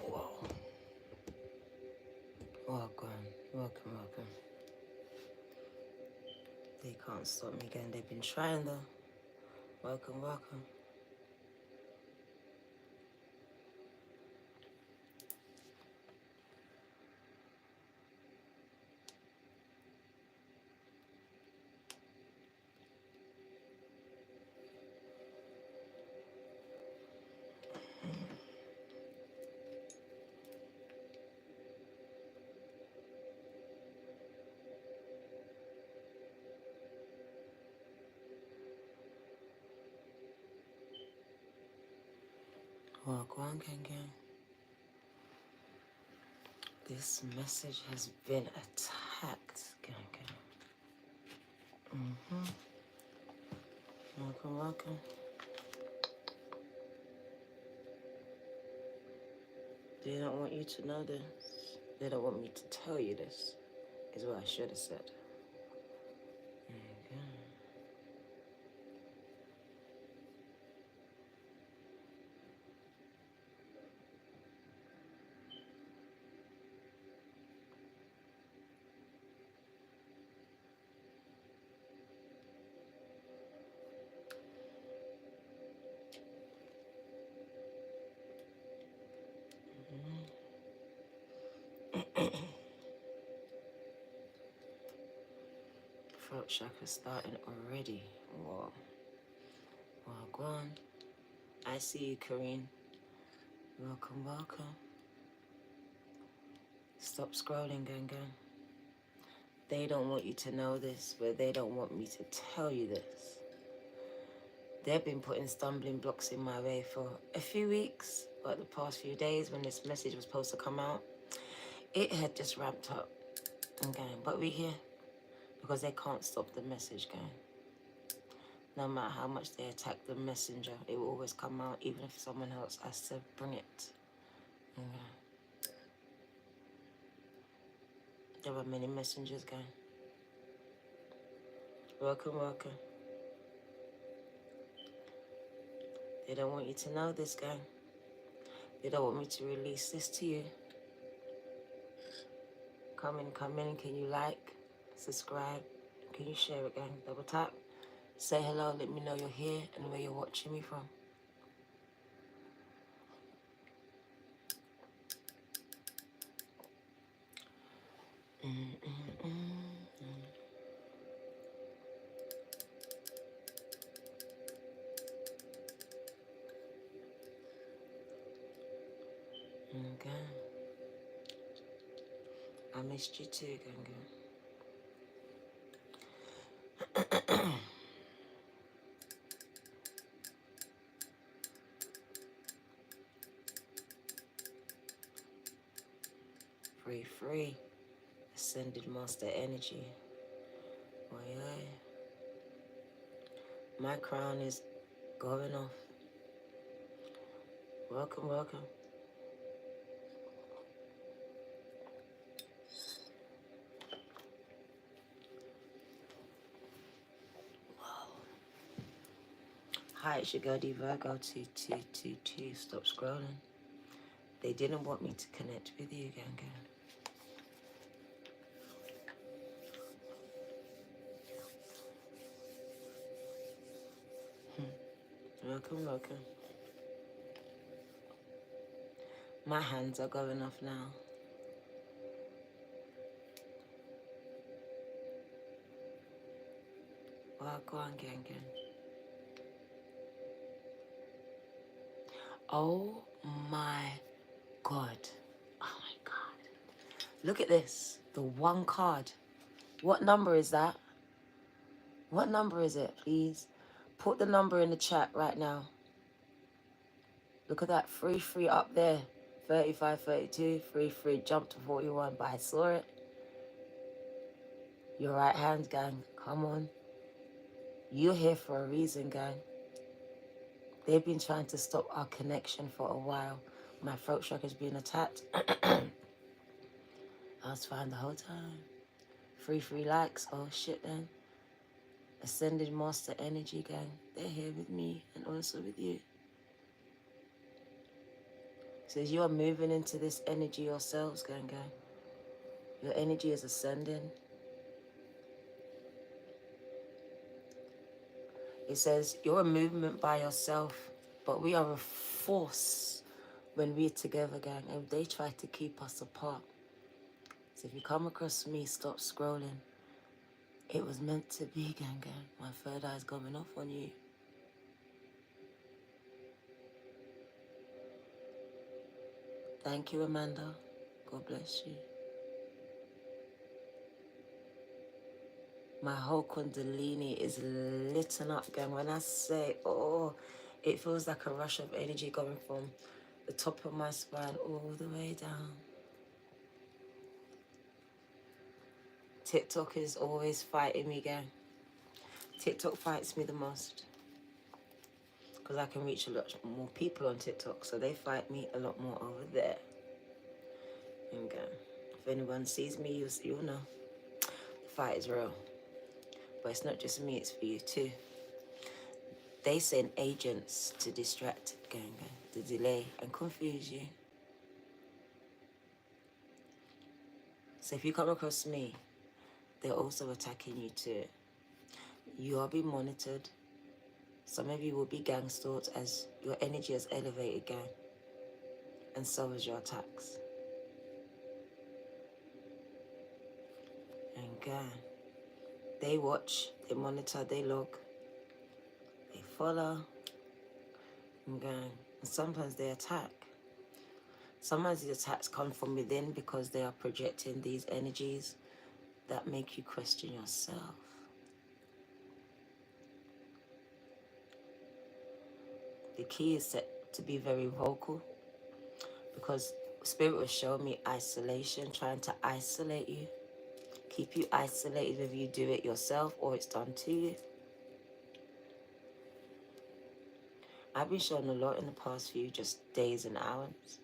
Whoa. Welcome, welcome, welcome. They can't stop me again. They've been trying though. Welcome, welcome. Welcome, gang. This message has been attacked, gang. Welcome, welcome. They don't want you to know this. They don't want me to tell you this, is what I should have said. There you go. Throat chakra starting already. Whoa. Well, go on. I see you, Kareen. Welcome, welcome. Stop scrolling, gang. They don't want you to know this, but they don't want me to tell you this. They've been putting stumbling blocks in my way for a few weeks, but the past few days when this message was supposed to come out, it had just ramped up. Okay, but we're here because they can't stop the message, gang. No matter how much they attack the messenger, it will always come out, even if someone else has to bring it. Okay. There are many messengers, gang. Welcome, welcome. They don't want you to know this, gang. They don't want me to release this to you. Come in. Can you like, subscribe? Can you share it, gang? Double tap. Say hello. Let me know you're here and where you're watching me from. Okay. I missed you too, gang. Free. Ascended Master Energy. Oi. My crown is going off. Welcome. Hi, it's your girl D Virgo 2222. Stop scrolling. They didn't want me to connect with you, gang. Welcome. My hands are going off now. Well, go on, gang. Oh my God. Look at this. The one card. What number is that? What number is it, please? Put the number in the chat right now. Look at that. Free up there. 35, 32. Free. Jump to 41. But I saw it. Your right hand, gang. Come on. You're here for a reason, gang. They've been trying to stop our connection for a while. My throat chakra's been attacked. I was fine the whole time. Free likes. Oh shit then. Ascended Master energy, gang. They're here with me and also with you. It says you are moving into this energy yourselves, gang. Your energy is ascending. It says you're a movement by yourself, but we are a force when we're together, gang, and they try to keep us apart. So if you come across me, stop scrolling. It was meant to be, gang. My third eye's going off on you. Thank you, Amanda. God bless you. My whole Kundalini is lit up, gang. When I say, oh, it feels like a rush of energy going from the top of my spine all the way down. TikTok is always fighting me, gang. TikTok fights me the most because I can reach a lot more people on TikTok, so they fight me a lot more over there. And if anyone sees me, you'll know the fight is real. But it's not just me, it's for you too. They send agents to distract, gang, to delay and confuse you. So if you come across me, they're also attacking you too. You are being monitored. Some of you will be gang stalked as your energy has elevated, gang. And so is your attacks. And gang, they watch, they monitor, they log, they follow, and gang. And sometimes they attack. Sometimes the attacks come from within because they are projecting these energies that make you question yourself. The key is to be very vocal, because Spirit will show me isolation, trying to isolate you, keep you isolated whether you do it yourself or it's done to you. I've been shown a lot in the past few just days and hours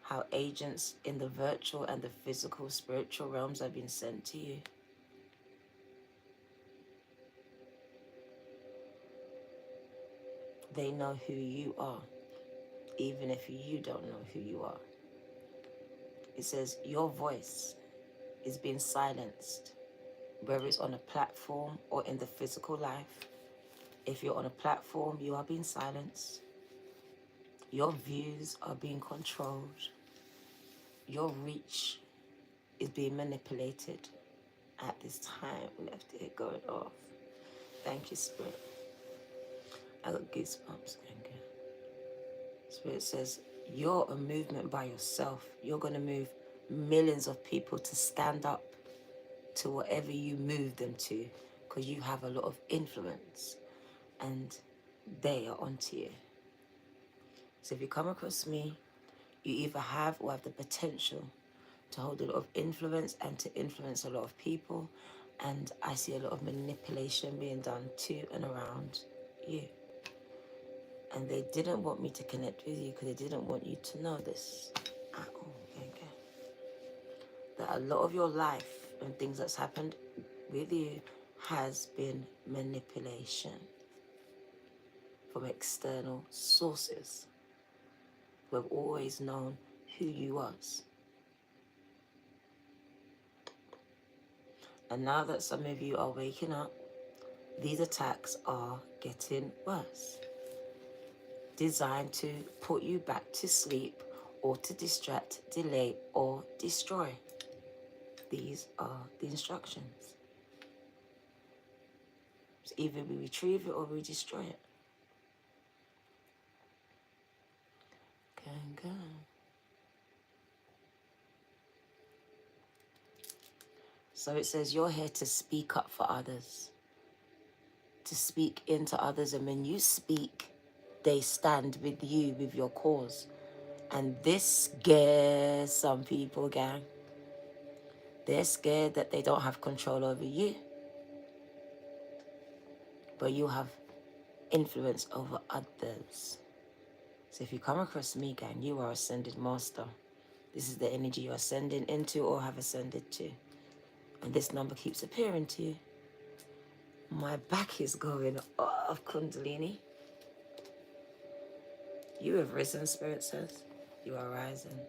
how agents in the virtual and the physical, spiritual realms have been sent to you. They know who you are, even if you don't know who you are. It says your voice is being silenced, whether it's on a platform or in the physical life. If you're on a platform, you are being silenced. Your views are being controlled. Your reach is being manipulated. At this time, we left it going off. Thank you, Spirit. I got goosebumps. Spirit says, you're a movement by yourself. You're going to move millions of people to stand up to whatever you move them to, because you have a lot of influence and they are onto you. So if you come across me, you either have or have the potential to hold a lot of influence and to influence a lot of people. And I see a lot of manipulation being done to and around you. And they didn't want me to connect with you because they didn't want you to know this at all. Okay? That a lot of your life and things that's happened with you has been manipulation from external sources who have always known who you was. And now that some of you are waking up, these attacks are getting worse. Designed to put you back to sleep or to distract, delay, or destroy. These are the instructions. So either we retrieve it or we destroy it. Gang. So it says you're here to speak up for others, to speak into others, and when you speak, they stand with you, with your cause. And this scares some people, gang. They're scared that they don't have control over you, but you have influence over others. So if you come across me, gang, you are ascended master. This is the energy you're ascending into or have ascended to. And this number keeps appearing to you. My back is going off, Kundalini. You have risen, Spirit says. You are rising.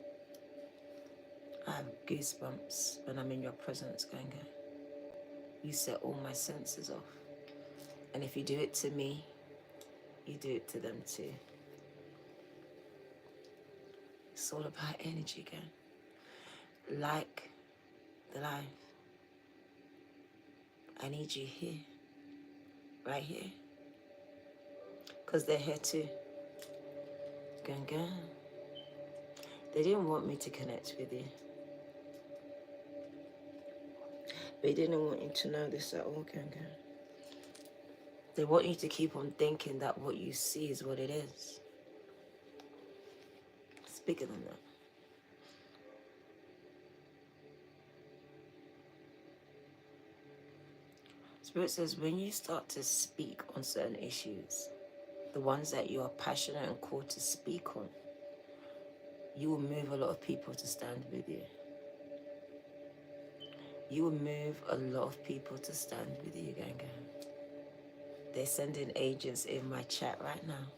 I have goosebumps when I'm in your presence, Ganga. You set all my senses off. And if you do it to me, you do it to them too. It's all about energy, gang. Like the life. I need you here. Right here. Because they're here too. Ganga. They didn't want me to connect with you. They didn't want you to know this at all, Ganga. They want you to keep on thinking that what you see is what it is. It's bigger than that. Spirit says when you start to speak on certain issues, the ones that you are passionate and called to speak on, you will move a lot of people to stand with you. You will move a lot of people to stand with you, Ganga. They're sending agents in my chat right now,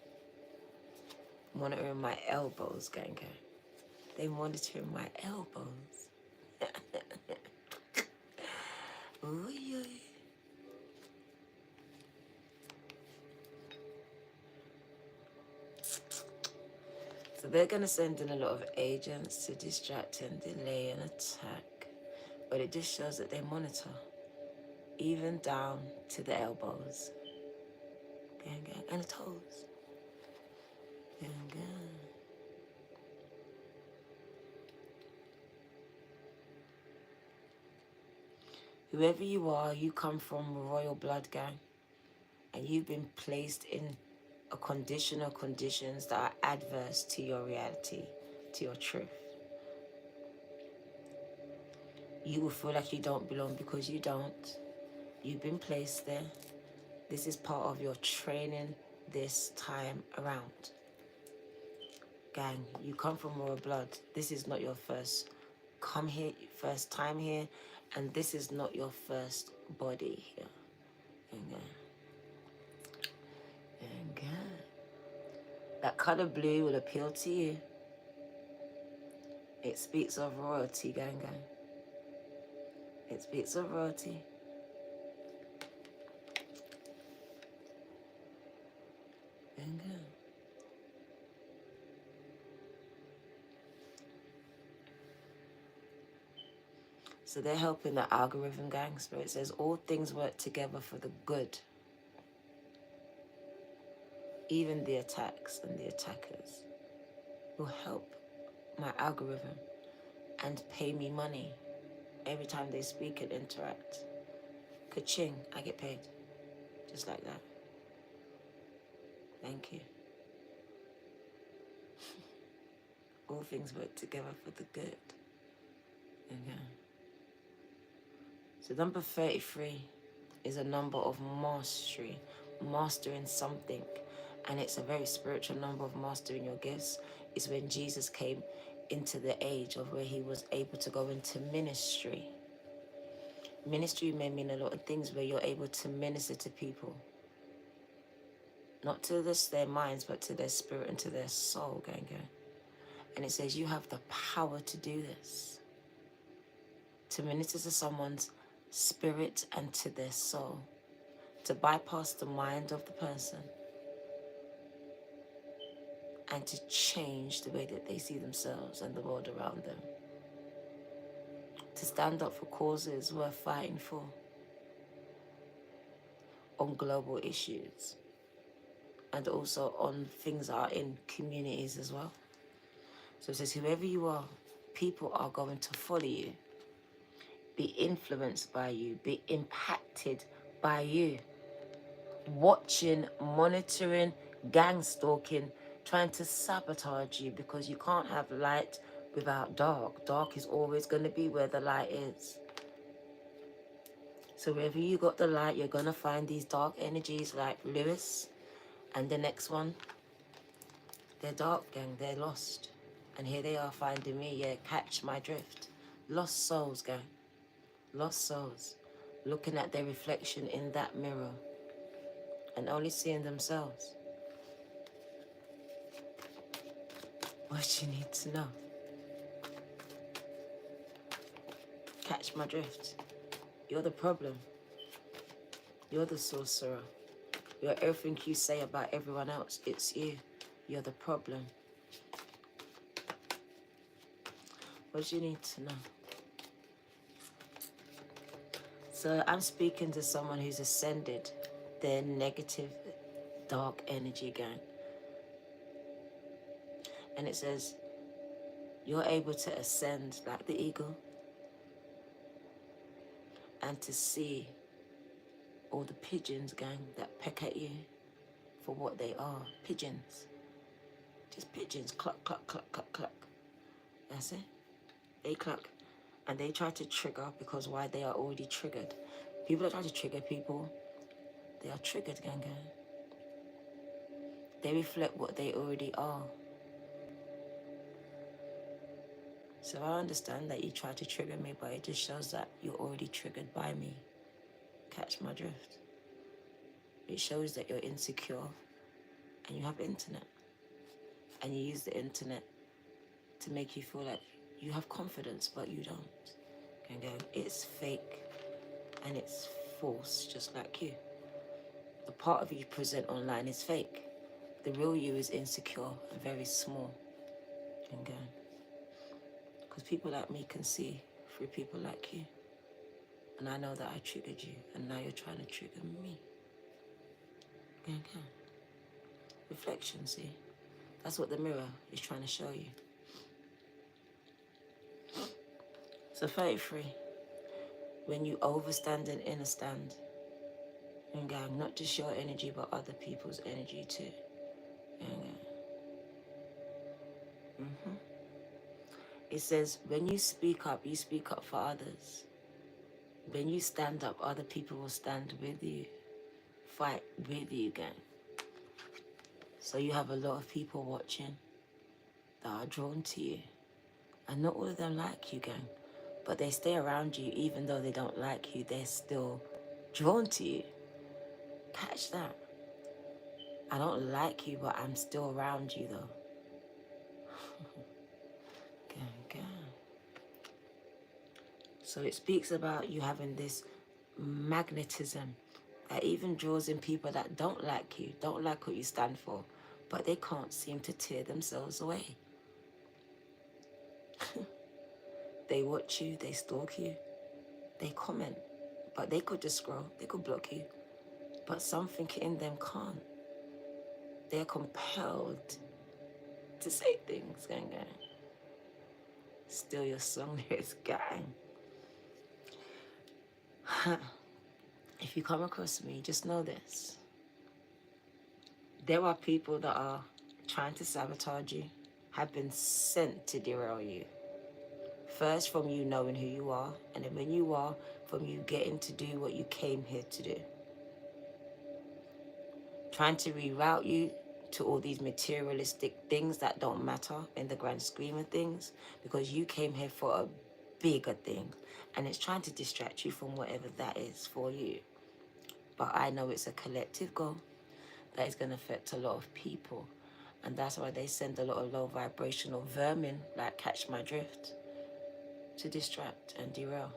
monitoring my elbows, Ganga. They're monitoring my elbows. Ooh, yeah. So they're going to send in a lot of agents to distract and delay and attack. But it just shows that they monitor, even down to the elbows. Gang, gang. And the toes. Gang, gang. Whoever you are, you come from royal blood, gang. And you've been placed in a condition or conditions that are adverse to your reality, to your truth. You will feel like you don't belong because you don't. You've been placed there. This is part of your training this time around. Gang, you come from royal blood. This is not your first time here, and this is not your first body here. And that color blue will appeal to you. It speaks of royalty, gang. It speaks of royalty. Gang. So they're helping the algorithm, gang. Spirit says all things work together for the good. Even the attacks and the attackers will help my algorithm and pay me money every time they speak and interact. Ka-ching, I get paid. Just like that. Thank you. All things work together for the good. Okay. So number 33 is a number of mastery, mastering something. And it's a very spiritual number of mastering your gifts. It's when Jesus came into the age of where he was able to go into ministry. Ministry may mean a lot of things where you're able to minister to people. Not to their minds, but to their spirit and to their soul, gang. And it says you have the power to do this. To minister to someone's spirit and to their soul. To bypass the mind of the person. And to change the way that they see themselves and the world around them. To stand up for causes worth fighting for. On global issues. And also on things that are in communities as well. So it says, whoever you are, people are going to follow you. Be influenced by you. Be impacted by you. Watching, monitoring, gang stalking, trying to sabotage you because you can't have light without dark. Dark is always going to be where the light is. So wherever you got the light, you're going to find these dark energies like Lewis and the next one. They're dark, gang. They're lost. And here they are finding me. Yeah, catch my drift. Lost souls, gang. Lost souls. looking at their reflection in that mirror and only seeing themselves. What you need to know. Catch my drift. You're the problem. You're the sorcerer. You're everything you say about everyone else. It's you. You're the problem. What you need to know. So I'm speaking to someone who's ascended their negative, dark energy gang. And it says, you're able to ascend like the eagle and to see all the pigeons, gang, that peck at you for what they are. Pigeons. Just pigeons. Cluck, cluck, cluck, cluck, cluck. That's it. They cluck. And they try to trigger because why? They are already triggered. People that try to trigger people, they are triggered, gang, gang. They reflect what they already are. So I understand that you try to trigger me, but it just shows that you're already triggered by me. Catch my drift. It shows that you're insecure and you have internet. And you use the internet to make you feel like you have confidence, but you don't. And go, it's fake and it's false, just like you. The part of you present online is fake. The real you is insecure and very small. And go. Because people like me can see through people like you. And I know that I triggered you, and now you're trying to trigger me. Okay. Reflection, see? That's what the mirror is trying to show you. So 33, when you overstand and understand, and gang, not just your energy, but other people's energy too. It says, when you speak up for others. When you stand up, other people will stand with you, fight with you, gang. So you have a lot of people watching that are drawn to you. And not all of them like you, gang. But they stay around you even though they don't like you. They're still drawn to you. Catch that. I don't like you, but I'm still around you, though. Gang. So it speaks about you having this magnetism that even draws in people that don't like you, don't like what you stand for, but they can't seem to tear themselves away. They watch you, they stalk you, they comment, but they could just scroll, they could block you, but something in them can't. They're compelled to say things, gang. Still your song lyrics, gang. If you come across me, just know this. There are people that are trying to sabotage you, have been sent to derail you. First, from you knowing who you are, and then when you are, from you getting to do what you came here to do. Trying to reroute you to all these materialistic things that don't matter in the grand scheme of things, because you came here for a bigger thing, and it's trying to distract you from whatever that is for you. But I know it's a collective goal that is going to affect a lot of people, and that's why they send a lot of low vibrational vermin like Catch My Drift to distract and derail.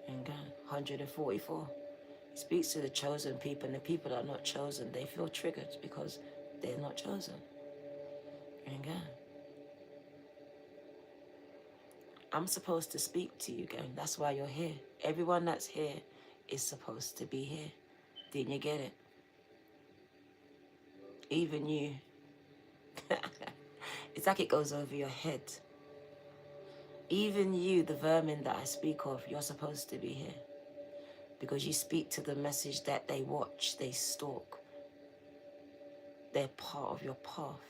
And again, 144. It speaks to the chosen people, and the people that are not chosen, they feel triggered because they're not chosen. And again, I'm supposed to speak to you, gang. That's why you're here. Everyone that's here is supposed to be here. Didn't you get it? Even you. It's like it goes over your head. Even you, the vermin that I speak of, you're supposed to be here. Because you speak to the message that they watch, they stalk. They're part of your path.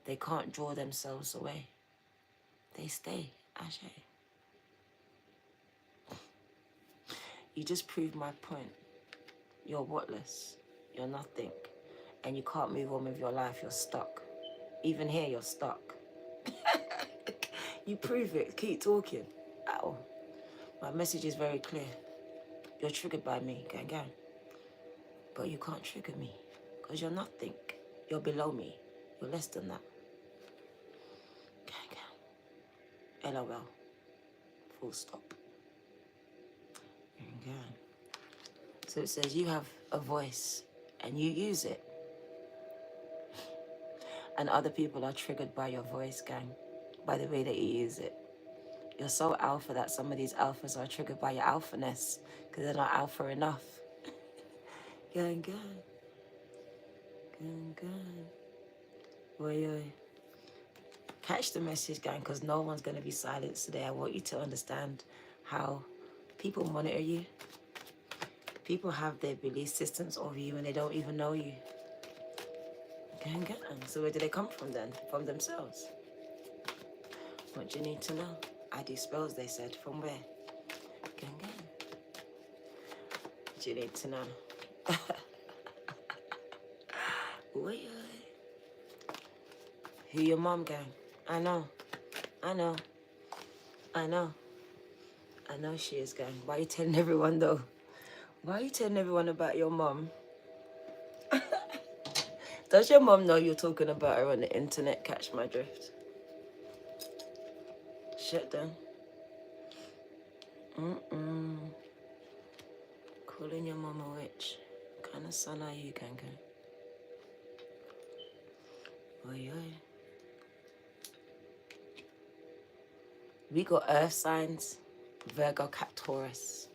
They can't draw themselves away. They stay. Ashe. You just proved my point. You're whatless. You're nothing. And you can't move on with your life. You're stuck. Even here, you're stuck. You prove it. Keep talking. Ow. My message is very clear. You're triggered by me, gang gang. But you can't trigger me, because you're nothing. You're below me. You're less than that. Gang gang. LOL. Full stop. Gang gang. So it says you have a voice and you use it. And other people are triggered by your voice, gang, by the way that you use it. You're so alpha that some of these alphas are triggered by your alphaness because they're not alpha enough. Gang, gang. Gang, gang. Oi, oi. Catch the message, gang, because no one's going to be silenced today. I want you to understand how people monitor you. People have their belief systems of you and they don't even know you. Gang, gang. So where do they come from then? From themselves. What do you need to know? I do spells, they said. From where? Gang, gang. What do you need to know? Oi, oi. Who your mom, gang? I know. I know. I know. I know she is, gang. Why are you telling everyone, though? Why are you telling everyone about your mom? Does your mom know you're talking about her on the internet? Catch my drift. Shut down. Calling your mom a witch. What kind of son are you, gang gang? Oi, oi. We got earth signs, Virgo, Cap, Taurus.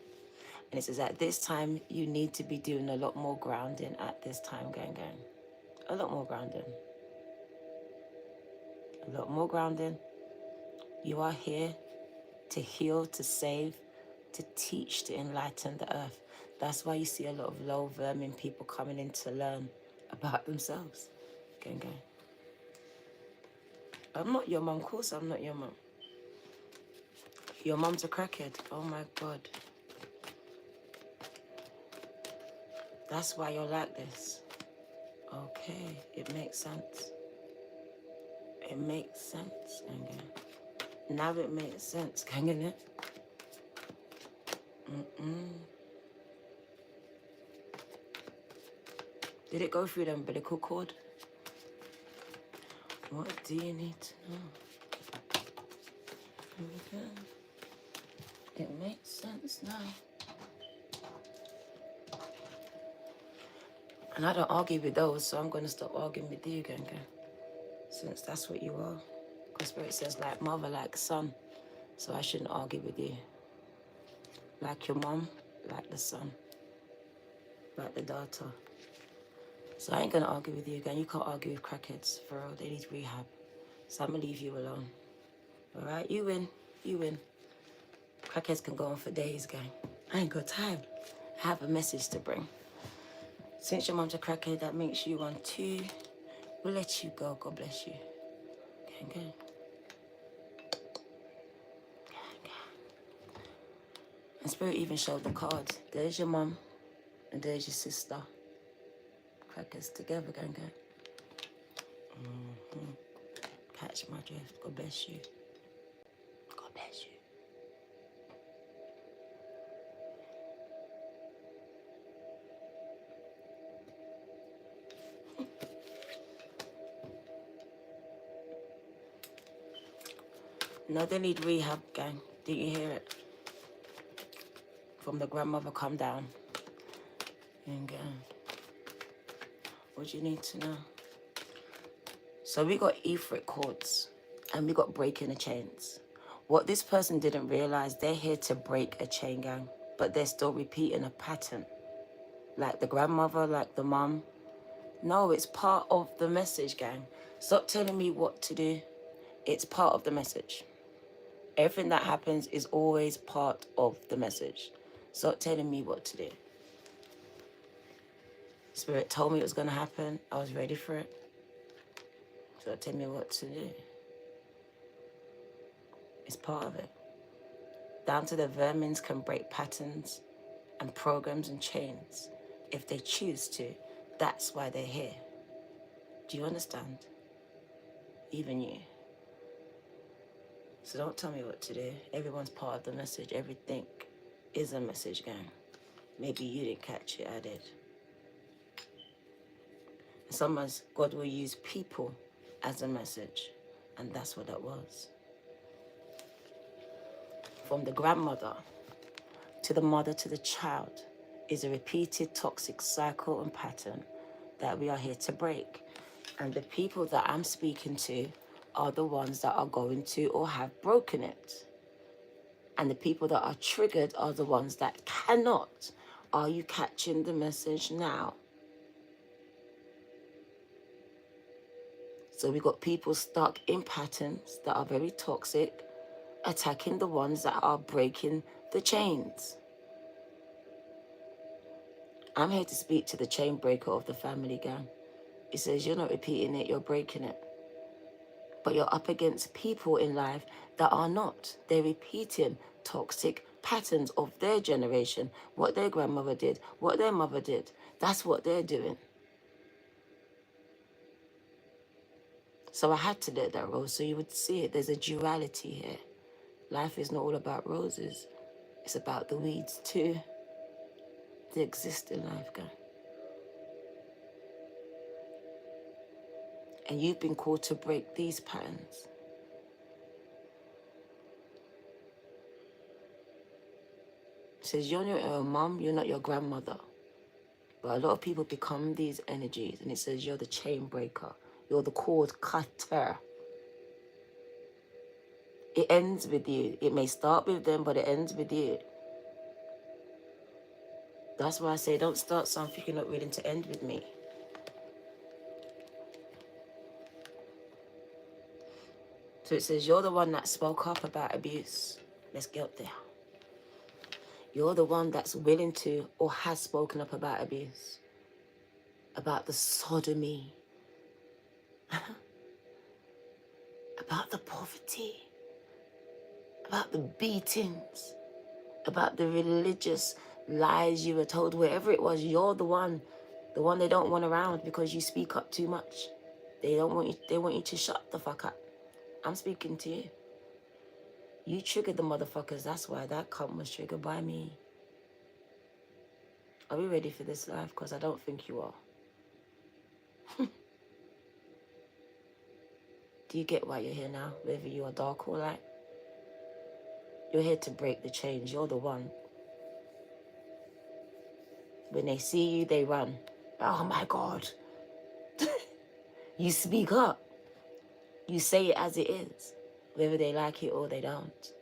And it says at this time, you need to be doing a lot more grounding at this time, gang gang. A lot more grounding. A lot more grounding. You are here to heal, to save, to teach, to enlighten the earth. That's why you see a lot of low vermin people coming in to learn about themselves. Gang gang. I'm not your mum, of course I'm not your mum. Your mum's a crackhead. Oh my God. That's why you're like this. Okay, it makes sense. It makes sense, gang gang. Now it makes sense, gang, innit? Did it go through the umbilical cord? What do you need to know? Okay. It makes sense now. And I don't argue with those, so I'm going to stop arguing with you, gang gang. Since that's what you are. Because Spirit says like mother, like son. So I shouldn't argue with you. Like your mom, like the son. Like the daughter. So I ain't going to argue with you again. You can't argue with crackheads, for real. They need rehab. So I'm going to leave you alone. Alright? You win. You win. Crackheads can go on for days, gang. I ain't got time. I have a message to bring. Since your mom's a crackhead, that makes you one too. We'll let you go. God bless you. Gang, gang. Gang, gang. And Spirit even showed the cards. There's your mom, and there's your sister. Crackers together, gang, gang. Catch my drift. God bless you. God bless you. No, they need rehab, gang. Did you hear it? From the grandmother, come down. And what do you need to know? So we got etheric cords and we got breaking the chains. What this person didn't realize, they're here to break a chain, gang, but they're still repeating a pattern. Like the grandmother, like the mom. No, it's part of the message, gang. Stop telling me what to do. It's part of the message. Everything that happens is always part of the message. Stop telling me what to do. Spirit told me it was going to happen. I was ready for it. So tell me what to do. It's part of it. Down to the vermins can break patterns and programs and chains if they choose to. That's why they're here. Do you understand? Even you. So don't tell me what to do. Everyone's part of the message. Everything is a message, gang. Maybe you didn't catch it, I did. Sometimes God will use people as a message. And that's what that was. From the grandmother to the mother to the child is a repeated toxic cycle and pattern that we are here to break. And the people that I'm speaking to are the ones that are going to or have broken it. And the people that are triggered are the ones that cannot. Are you catching the message now? So we got people stuck in patterns that are very toxic, attacking the ones that are breaking the chains. I'm here to speak to the chain breaker of the family, gang. It says you're not repeating it, you're breaking it. But you're up against people in life that are not. They're repeating toxic patterns of their generation, what their grandmother did, what their mother did. That's what they're doing. So I had to let that roll so you would see it. There's a duality here. Life is not all about roses. It's about the weeds too. They exist in life, guys. And you've been called to break these patterns. It says you're not your mom, you're not your grandmother. But a lot of people become these energies, and it says you're the chain breaker. You're the cord cutter. It ends with you. It may start with them, but it ends with you. That's why I say don't start something you're not willing to end with me. So it says you're the one that spoke up about abuse. Let's get up there. You're the one that's willing to or has spoken up about abuse, about the sodomy, about the poverty, about the beatings, about the religious lies you were told, wherever it was. You're the one they don't want around because you speak up too much. They want you to shut the fuck up. I'm speaking to you. You triggered the motherfuckers. That's why that cunt was triggered by me. Are we ready for this life? Because I don't think you are. Do you get why you're here now? Whether you are dark or light? You're here to break the chains. You're the one. When they see you, they run. Oh my God. You speak up. You say it as it is, whether they like it or they don't.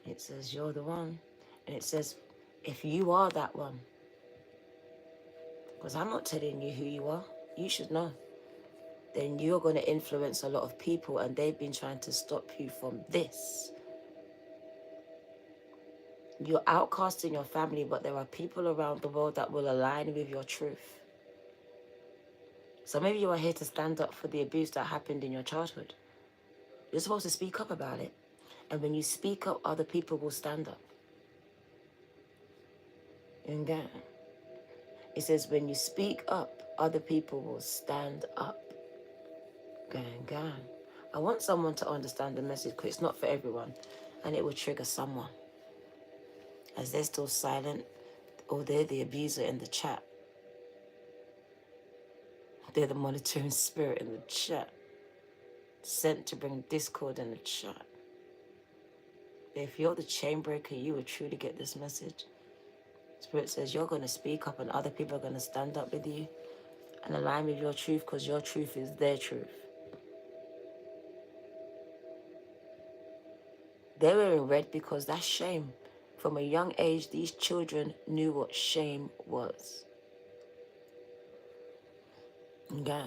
It says you're the one. And it says, if you are that one, because I'm not telling you who you are, you should know. Then you're going to influence a lot of people, and they've been trying to stop you from this. You're outcasting your family, but there are people around the world that will align with your truth. Some of you are here to stand up for the abuse that happened in your childhood. You're supposed to speak up about it. And when you speak up, other people will stand up. And then it says, when you speak up, other people will stand up. Gang. I want someone to understand the message, because it's not for everyone. And it will trigger someone. As they're still silent, or they're the abuser in the chat. They're the monitoring spirit in the chat. Sent to bring discord in the chat. If you're the chain breaker, you will truly get this message. Spirit says you're going to speak up, and other people are going to stand up with you and align with your truth, because your truth is their truth. They're wearing red because that's shame. From a young age, these children knew what shame was. Okay.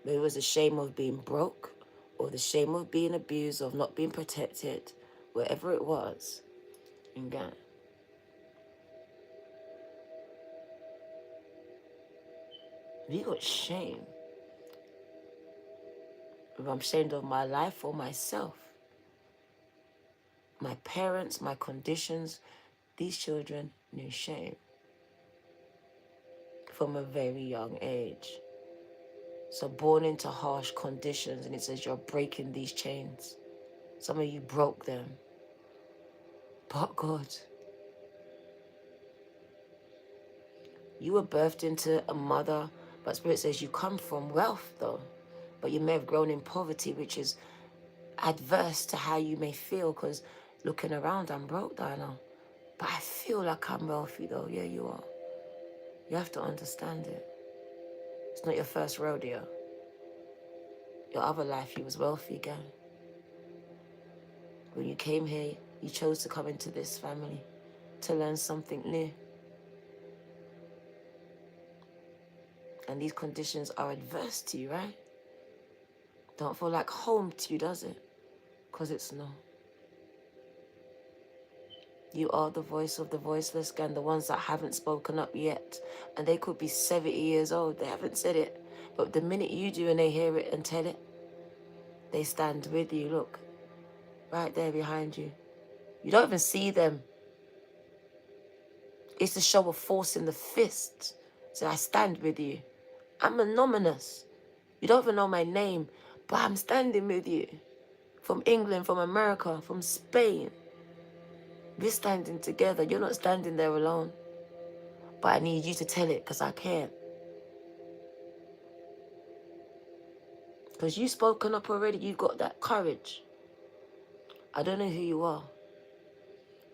Whether it was the shame of being broke, or the shame of being abused, of not being protected, wherever it was. Okay. We got shame. If I'm ashamed of my life or myself, my parents, my conditions, these children knew shame. from a very young age. So born into harsh conditions, and it says you're breaking these chains. Some of you broke them. But God, you were birthed into a mother, but Spirit says you come from wealth though. But you may have grown in poverty, which is adverse to how you may feel, because looking around, I'm broke, Diana. But I feel like I'm wealthy though. Yeah, you are. You have to understand it. It's not your first rodeo. Your other life, you was wealthy again. When you came here, you chose to come into this family to learn something new. And these conditions are adverse to you, right? Don't feel like home to you, does it? Because it's not. You are the voice of the voiceless, and the ones that haven't spoken up yet. And they could be 70 years old. They haven't said it. But the minute you do and they hear it and tell it, they stand with you. Look, right there behind you. You don't even see them. It's a show of force in the fist. So I stand with you. I'm anonymous. You don't even know my name, but I'm standing with you. From England, from America, from Spain. We're standing together. You're not standing there alone. But I need you to tell it, because I can't. Because you've spoken up already. You've got that courage. I don't know who you are.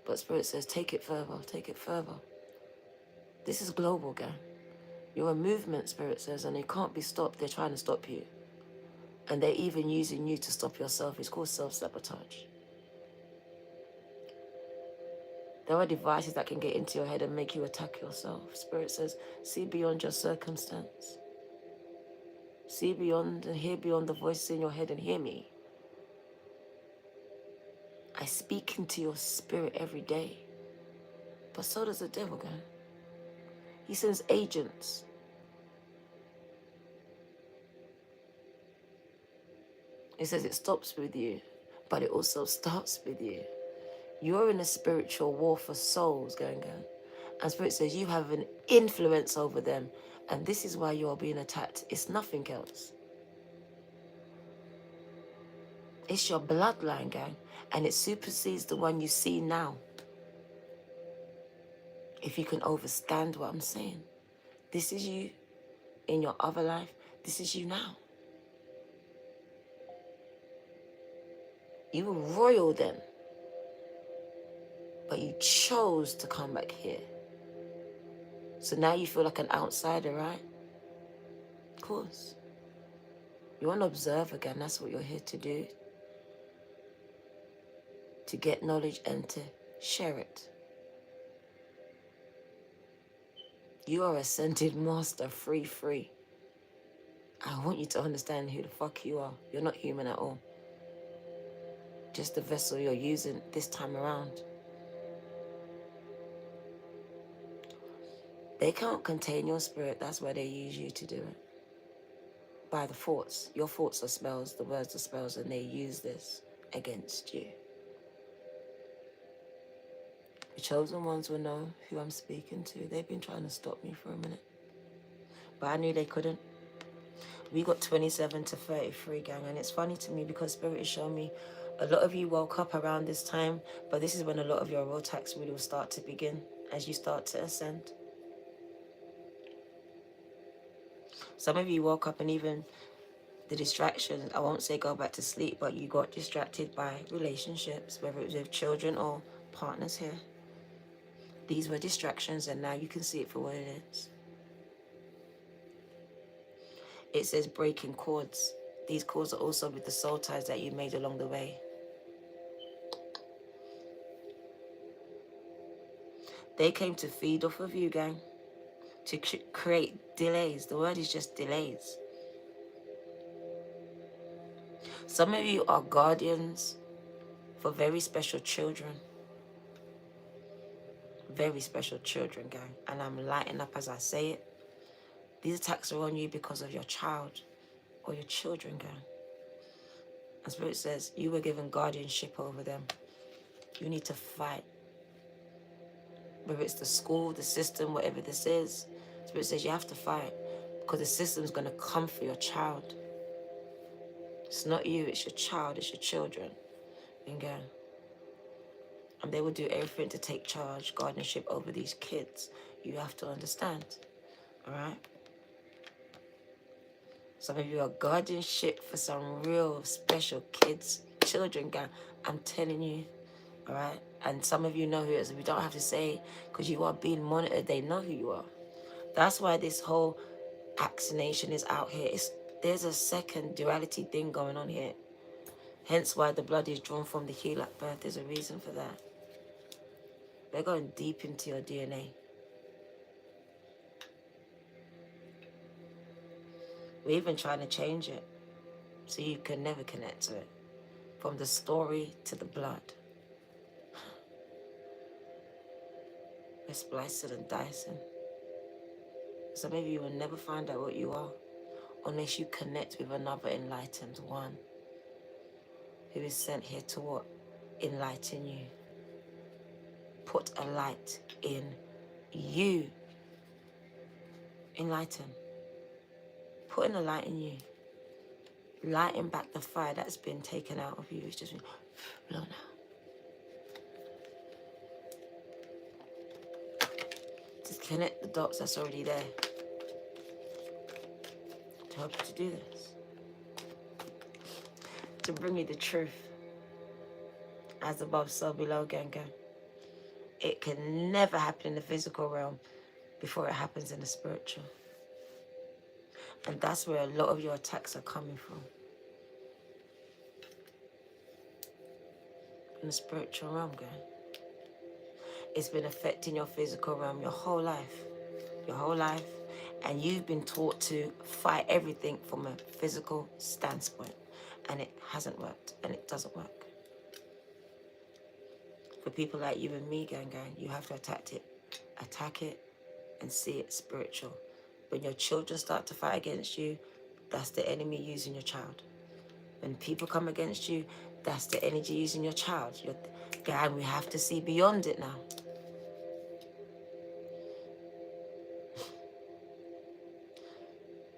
But Spirit says, take it further. Take it further. This is global, gang. You're a movement, Spirit says, and it can't be stopped. They're trying to stop you. And they're even using you to stop yourself. It's called self-sabotage. There are devices that can get into your head and make you attack yourself. Spirit says, see beyond your circumstance. See beyond and hear beyond the voices in your head and hear me. I speak into your spirit every day. But so does the devil, guy. He sends agents. He says it stops with you, but it also starts with you. You're in a spiritual war for souls, gang. And Spirit says you have an influence over them. And this is why you're being attacked. It's nothing else. It's your bloodline, gang. And it supersedes the one you see now. If you can overstand what I'm saying. This is you in your other life. This is you now. You were royal then. But you chose to come back here. So now you feel like an outsider, right? Of course. You want to observe again. That's what you're here to do. To get knowledge and to share it. You are ascended master, free. I want you to understand who the fuck you are. You're not human at all. Just the vessel you're using this time around. They can't contain your spirit. That's why they use you to do it. By the thoughts. Your thoughts are spells, the words are spells, and they use this against you. The chosen ones will know who I'm speaking to. They've been trying to stop me for a minute. But I knew they couldn't. We got 27 to 33, gang. And it's funny to me because Spirit is showing me a lot of you woke up around this time. But this is when a lot of your road attacks really will start to begin as you start to ascend. Some of you woke up and even the distractions, I won't say go back to sleep, but you got distracted by relationships, whether it was with children or partners here. These were distractions and now you can see it for what it is. It says breaking cords. These cords are also with the soul ties that you made along the way. They came to feed off of you, gang. To create delays. The word is just delays. Some of you are guardians for very special children. Very special children, gang. And I'm lighting up as I say it. These attacks are on you because of your child or your children, gang. And Spirit says you were given guardianship over them. You need to fight. Whether it's the school, the system, whatever this is. Spirit says you have to fight because the system's going to come for your child. It's not you, it's your child, it's your children. Okay? And they will do everything to take charge, guardianship over these kids. You have to understand. All right? Some of you are guardianship for some real special kids, children, gang. I'm telling you. All right? And some of you know who it is. We don't have to say because you are being monitored. They know who you are. That's why this whole vaccination is out here. There's a second duality thing going on here. Hence why the blood is drawn from the heel at birth. There's a reason for that. They're going deep into your DNA. We're even trying to change it so you can never connect to it. From the story to the blood. We're splicing and dicing. Some of you will never find out what you are unless you connect with another enlightened one who is sent here to what? Enlighten you. Put a light in you. Enlighten. Putting a light in you. Lighting back the fire that's been taken out of you. It's just been blown out. Just connect the dots that's already there. To help you to do this. To bring you the truth. As above, so below, gang, gang. It can never happen in the physical realm before it happens in the spiritual. And that's where a lot of your attacks are coming from. In the spiritual realm, gang. It's been affecting your physical realm your whole life. Your whole life. And you've been taught to fight everything from a physical standpoint. And it hasn't worked. And it doesn't work. For people like you and me, gang, you have to attack it and see it spiritual. When your children start to fight against you, that's the enemy using your child. When people come against you, that's the energy using your child. Gang, we have to see beyond it now.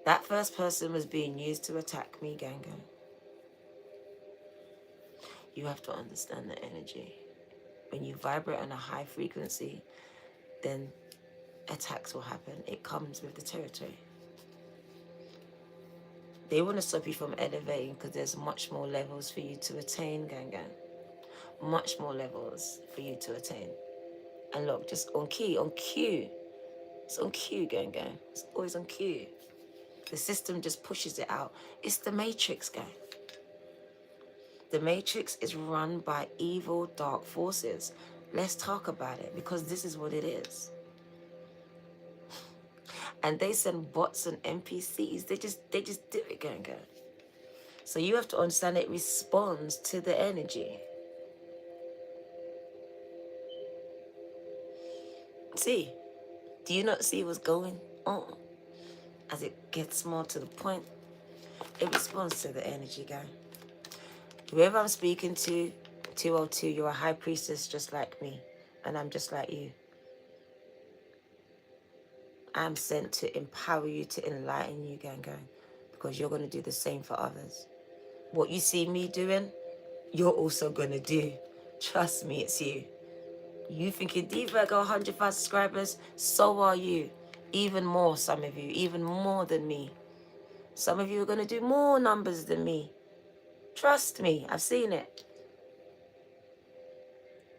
That first person was being used to attack me, gang. You have to understand the energy. When you vibrate on a high frequency, then attacks will happen. It comes with the territory. They want to stop you from elevating because there's much more levels for you to attain, gang. Much more levels for you to attain. And look, just on cue. It's on cue, gang. It's always on cue. The system just pushes it out. It's the Matrix, gang. The Matrix is run by evil, dark forces. Let's talk about it because this is what it is. And they send bots and NPCs. They just do it, gang. So you have to understand it responds to the energy. See, do you not see what's going on? As it gets more to the point, it responds to the energy, gang. Whoever I'm speaking to, 202, you're a high priestess just like me. And I'm just like you. I'm sent to empower you, to enlighten you, gang. Because you're going to do the same for others. What you see me doing, you're also going to do. Trust me, it's you. You thinking, Diva, got 100,000 subscribers? So are you. Even more, some of you. Even more than me. Some of you are going to do more numbers than me. Trust me, I've seen it.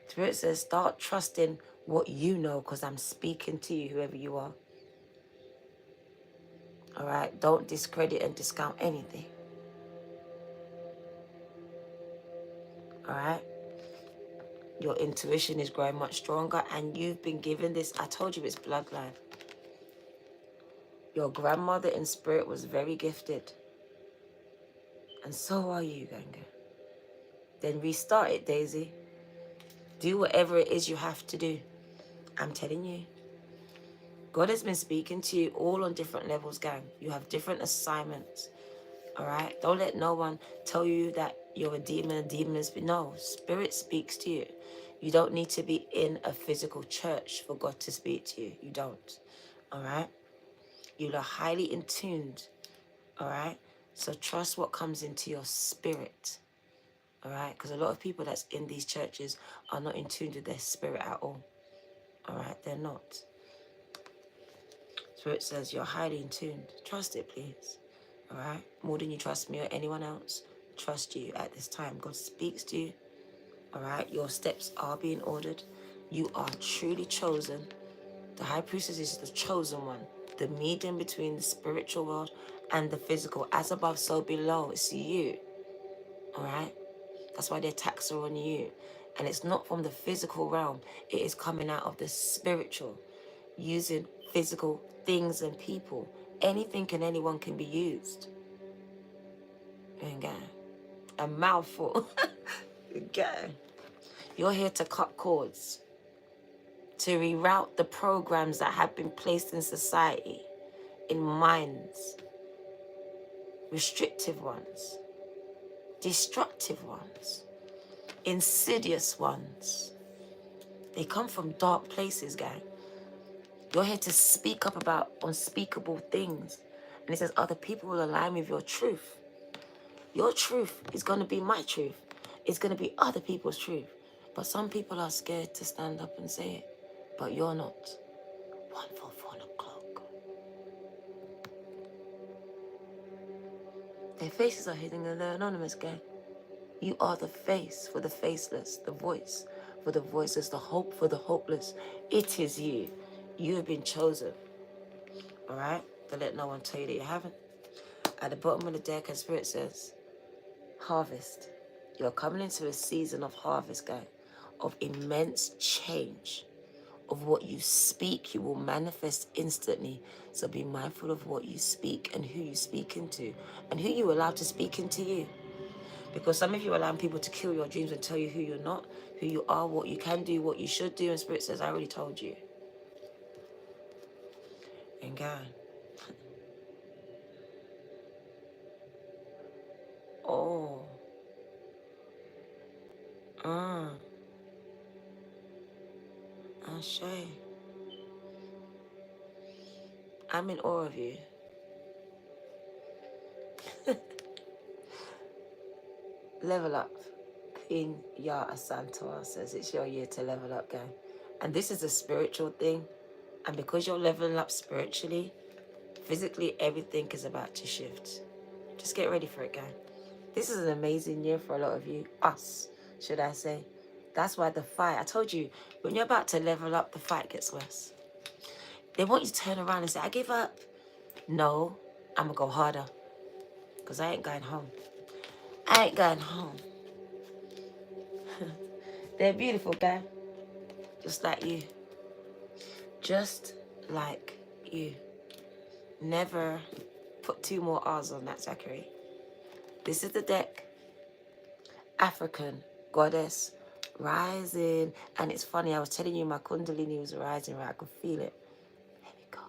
Spirit says, start trusting what you know because I'm speaking to you, whoever you are. All right? Don't discredit and discount anything. All right? Your intuition is growing much stronger and you've been given this. I told you it's bloodline. Your grandmother in spirit was very gifted. And so are you, Ganga. Then restart it, Daisy. Do whatever it is you have to do. I'm telling you. God has been speaking to you all on different levels, gang. You have different assignments. All right? Don't let no one tell you that you're a demon is... No, spirit speaks to you. You don't need to be in a physical church for God to speak to you. You don't. All right? You are highly in tuned, all right? So trust what comes into your spirit, all right? Because a lot of people that's in these churches are not in tune with their spirit at all, all right? They're not. Spirit says you're highly in tuned. Trust it, please, all right? More than you trust me or anyone else, trust you at this time. God speaks to you, all right? Your steps are being ordered. You are truly chosen. The high priestess is the chosen one, the medium between the spiritual world and the physical. As above, so below. It's you, all right? That's why the attacks are on you. And it's not from the physical realm. It is coming out of the spiritual, using physical things and people. Anything and anyone can be used. Okay. A mouthful. Okay. You're here to cut cords, to reroute the programs that have been placed in society, in minds, restrictive ones, destructive ones, insidious ones. They come from dark places, gang. You're here to speak up about unspeakable things. And it says other people will align with your truth. Your truth is going to be my truth. It's going to be other people's truth. But some people are scared to stand up and say it. But you're not. 1 4 o'clock. Their faces are hidden and they're anonymous, gang. You are the face for the faceless, the voice for the voiceless, the hope for the hopeless. It is you. You have been chosen. All right? Don't let no one tell you that you haven't. At the bottom of the deck, as Spirit says, harvest. You're coming into a season of harvest, guy, of immense change. Of what you speak, you will manifest instantly. So be mindful of what you speak and who you speak into and who you allow to speak into you. Because some of you are allowing people to kill your dreams and tell you who you're not, who you are, what you can do, what you should do. And Spirit says, I already told you. And God. Oh. Ashe. I'm in awe of you. Level up. Queen Ya Asantoa says it's your year to level up, gang. And this is a spiritual thing. And because you're leveling up spiritually, physically, everything is about to shift. Just get ready for it, gang. This is an amazing year for a lot of you. Us, should I say. That's why the fight, I told you, when you're about to level up, the fight gets worse. They want you to turn around and say, I give up. No, I'm going to go harder. Because I ain't going home. I ain't going home. They're beautiful, guy. Just like you. Just like you. Never put 2 more R's on that, Zachary. This is the deck. African goddess rising. And it's funny, I was telling you my Kundalini was rising, right? I could feel it. There we go.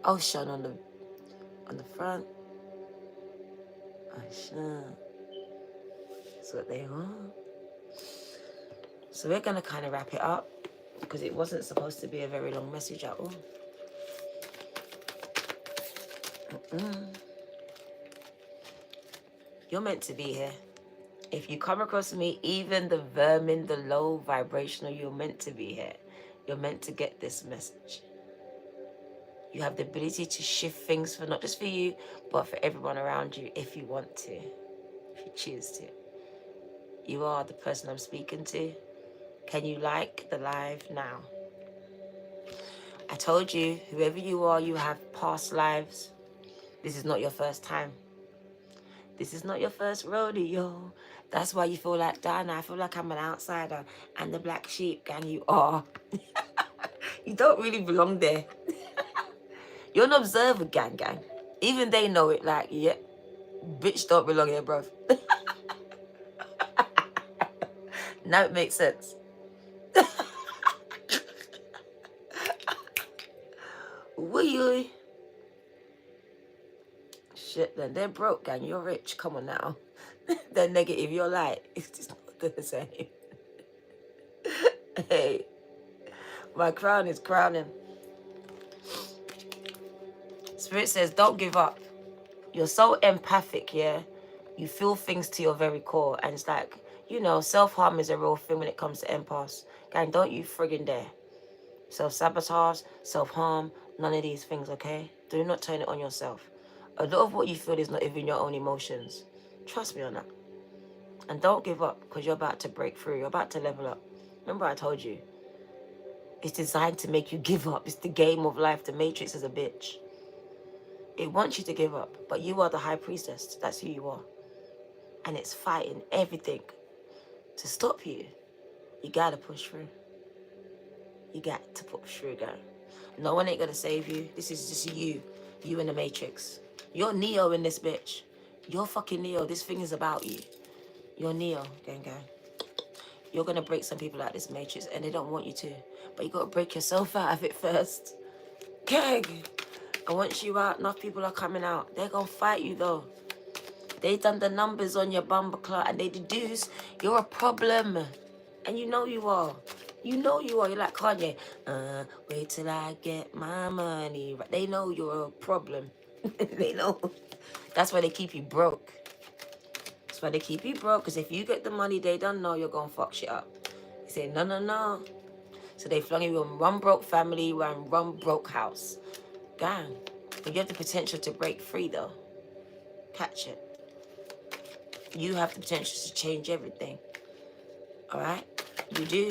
Ocean on the front. Ocean. That's what they want. So we're going to kind of wrap it up because it wasn't supposed to be a very long message at all. You're meant to be here. If you come across me, even the vermin, the low vibrational, you're meant to be here. You're meant to get this message. You have the ability to shift things for not just for you, but for everyone around you if you want to, if you choose to. You are the person I'm speaking to. Can you like the live now? I told you, whoever you are, you have past lives. This is not your first time. This is not your first rodeo. That's why you feel like, Dana, I feel like I'm an outsider and the black sheep, gang, you are. You don't really belong there. You're an observer, gang. Even they know it, like, yeah, bitch don't belong here, bruv. Now it makes sense. Wee. Shit, then they're broke, gang. You're rich. Come on now. They're negative. You're light. It's just not the same. Hey, my crown is crowning. Spirit says, don't give up. You're so empathic, yeah? You feel things to your very core. And it's like, you know, self-harm is a real thing when it comes to empaths. Gang, don't you friggin' dare. Self-sabotage, self-harm, none of these things, okay? Do not turn it on yourself. A lot of what you feel is not even your own emotions. Trust me on that. And don't give up, because you're about to break through. You're about to level up. Remember I told you, it's designed to make you give up. It's the game of life. The Matrix is a bitch. It wants you to give up, but you are the high priestess. That's who you are. And it's fighting everything to stop you. You gotta push through. You got to push through, guy. No one ain't gonna save you. This is just you. You in the Matrix. You're Neo in this bitch. You're fucking Neo. This thing is about you. You're Neo, gang. You're gonna break some people out of this Matrix, and they don't want you to. But you gotta break yourself out of it first. Gang. And once you out, enough people are coming out. They're gonna fight you though. They done the numbers on your bumper clot and they deduce you're a problem. And you know you are. You know you are. You're like Kanye. Wait till I get my money. They know you're a problem. They know. That's why they keep you broke. That's why they keep you broke. Because if you get the money, they don't know you're going to fuck shit up. They say, no, no, no. So they flung you in one broke family, one broke house. Gang. But you have the potential to break free though. Catch it. You have the potential to change everything. Alright? You do.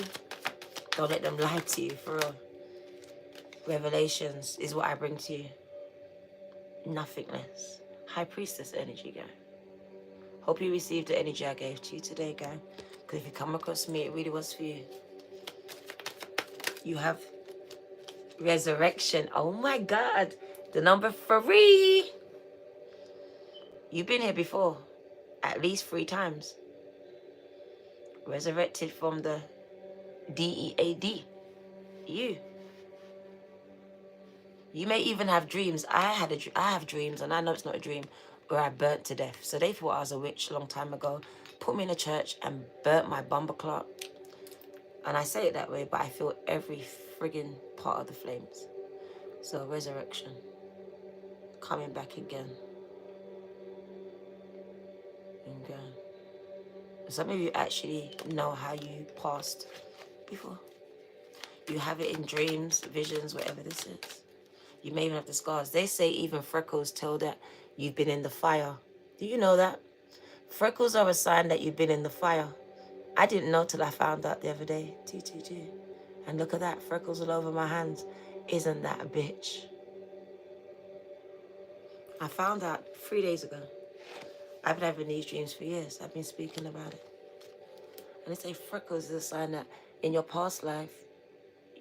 Don't let them lie to you, for real. Revelations is what I bring to you. Nothingness. High priestess energy, guy. Hope you received the energy I gave to you today, guy. Because if you come across me, it really was for you. You have resurrection. Oh my God. The number 3. You've been here before. At least 3 times. Resurrected from the DEAD. You. You may even have dreams. I have dreams, and I know it's not a dream, where I burnt to death. So they thought I was a witch a long time ago, put me in a church and burnt my bumper clock. And I say it that way, but I feel every friggin' part of the flames. So resurrection. Coming back again. And some of you actually know how you passed before. You have it in dreams, visions, whatever this is. You may even have the scars. They say even freckles tell that you've been in the fire. Do you know that? Freckles are a sign that you've been in the fire. I didn't know till I found out the other day. And look at that, freckles all over my hands. Isn't that a bitch? I found out 3 days ago. I've been having these dreams for years. I've been speaking about it. And they say freckles is a sign that in your past life,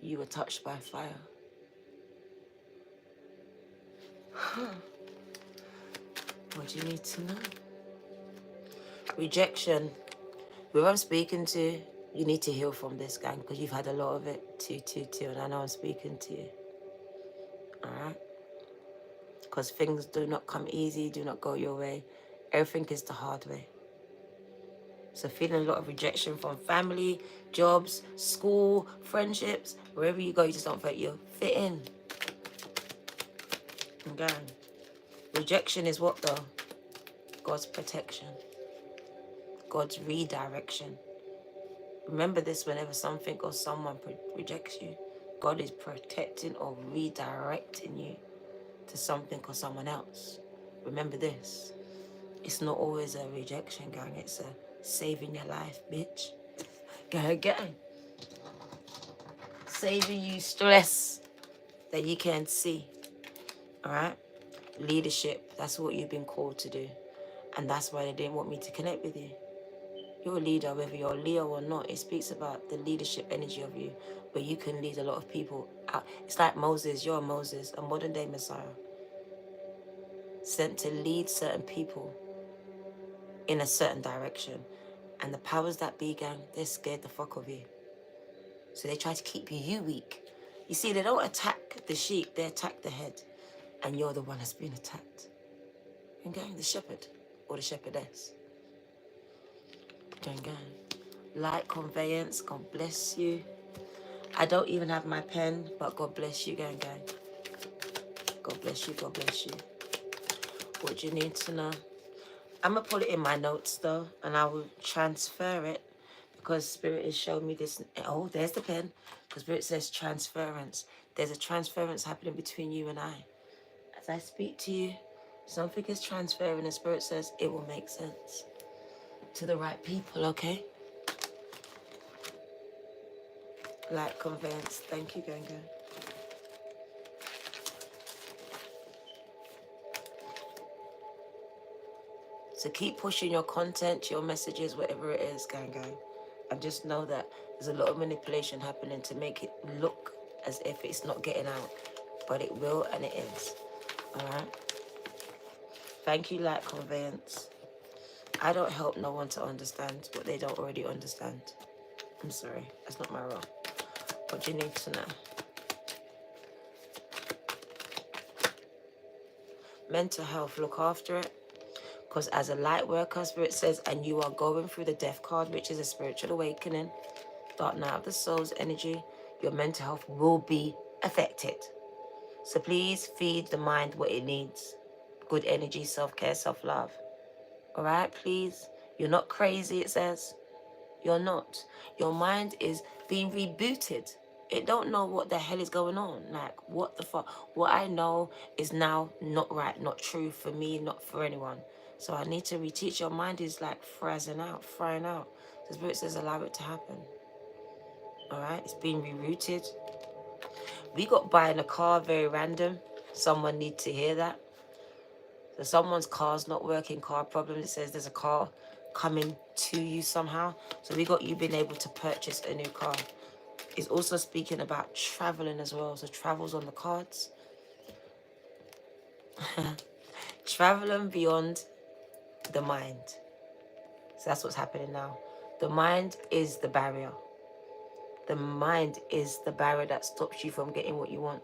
you were touched by fire. What do you need to know? Rejection. Whoever I'm speaking to, you need to heal from this, gang, because you've had a lot of it. And I know I'm speaking to you. Alright? Because things do not come easy, do not go your way. Everything is the hard way. So feeling a lot of rejection from family, jobs, school, friendships, wherever you go, you just don't feel you fit in. Okay. Rejection is what though? God's protection. God's redirection. Remember this whenever something or someone rejects you. God is protecting or redirecting you to something or someone else. Remember this. It's not always a rejection, gang. It's a saving your life, bitch. Gang. Saving you stress that you can't see. Alright? Leadership. That's what you've been called to do. And that's why they didn't want me to connect with you. You're a leader, whether you're Leo or not. It speaks about the leadership energy of you, where you can lead a lot of people out. It's like Moses. You're a Moses, a modern day Messiah. Sent to lead certain people in a certain direction. And the powers that be, gang, they're scared the fuck of you. So they try to keep you weak. You see, they don't attack the sheep, they attack the head. And you're the one that's being attacked. And gang, the shepherd or the shepherdess. Gang. Light conveyance, God bless you. I don't even have my pen, but God bless you, gang. God bless you. God bless you. What do you need to know? I'm going to put it in my notes, though, and I will transfer it because Spirit is showing me this. Oh, there's the pen. Because Spirit says transference. There's a transference happening between you and I. As I speak to you, something is transferring, and Spirit says it will make sense to the right people, okay? Like conveyance. Thank you, Ganga. So keep pushing your content, your messages, whatever it is, Ganga. And just know that there's a lot of manipulation happening to make it look as if it's not getting out. But it will, and it is. All right? Thank you, Light Conveyance. I don't help no one to understand what they don't already understand. I'm sorry. That's not my role. What do you need to know? Mental health, look after it. Because as a light worker, Spirit says, and you are going through the death card, which is a spiritual awakening, dark night of the soul's energy, your mental health will be affected. So please feed the mind what it needs. Good energy, self-care, self-love. All right, please. You're not crazy, it says. You're not. Your mind is being rebooted. It don't know what the hell is going on. Like, what the fuck? What I know is now not right, not true for me, not for anyone. So I need to reteach. Your mind is like frazzing out, frying out. The Spirit says allow it to happen. All right? It's being rerouted. We got buying a car very random. Someone needs to hear that. So someone's car's not working, car problem. It says there's a car coming to you somehow. So we got you being able to purchase a new car. It's also speaking about traveling as well. So travel's on the cards. Traveling beyond the mind. So that's what's happening now. The mind is the barrier. The mind is the barrier that stops you from getting what you want.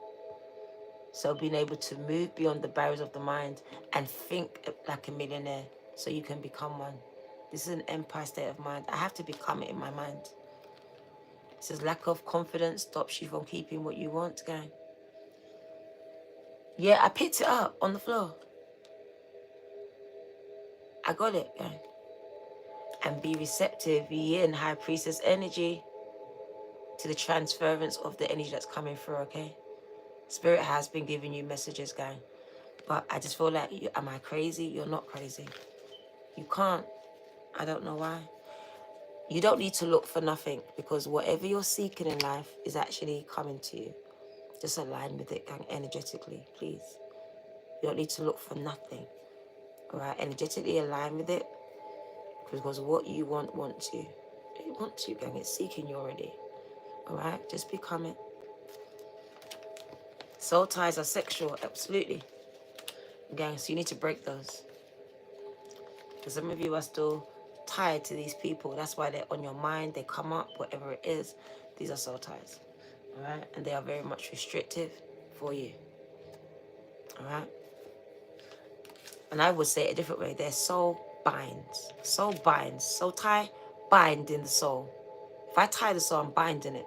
So being able to move beyond the barriers of the mind and think like a millionaire so you can become one. This is an empire state of mind. I have to become it in my mind. It says lack of confidence stops you from keeping what you want, gang. Yeah, I picked it up on the floor. I got it, gang. And be receptive, be in high priestess energy to the transference of the energy that's coming through, okay? Spirit has been giving you messages, gang. But I just feel like, am I crazy? You're not crazy. You can't. I don't know why. You don't need to look for nothing because whatever you're seeking in life is actually coming to you. Just align with it, gang, energetically, please. You don't need to look for nothing. All right? Energetically align with it because what you want wants you. It wants you, gang. It's seeking you already. All right? Just become it. Soul ties are sexual, absolutely. Gang, so you need to break those. Because some of you are still tied to these people. That's why they're on your mind. They come up, whatever it is. These are soul ties. All right? And they are very much restrictive for you. All right? And I would say it a different way. They're soul binds. Soul binds. Soul tie, bind in the soul. If I tie the soul, I'm binding it.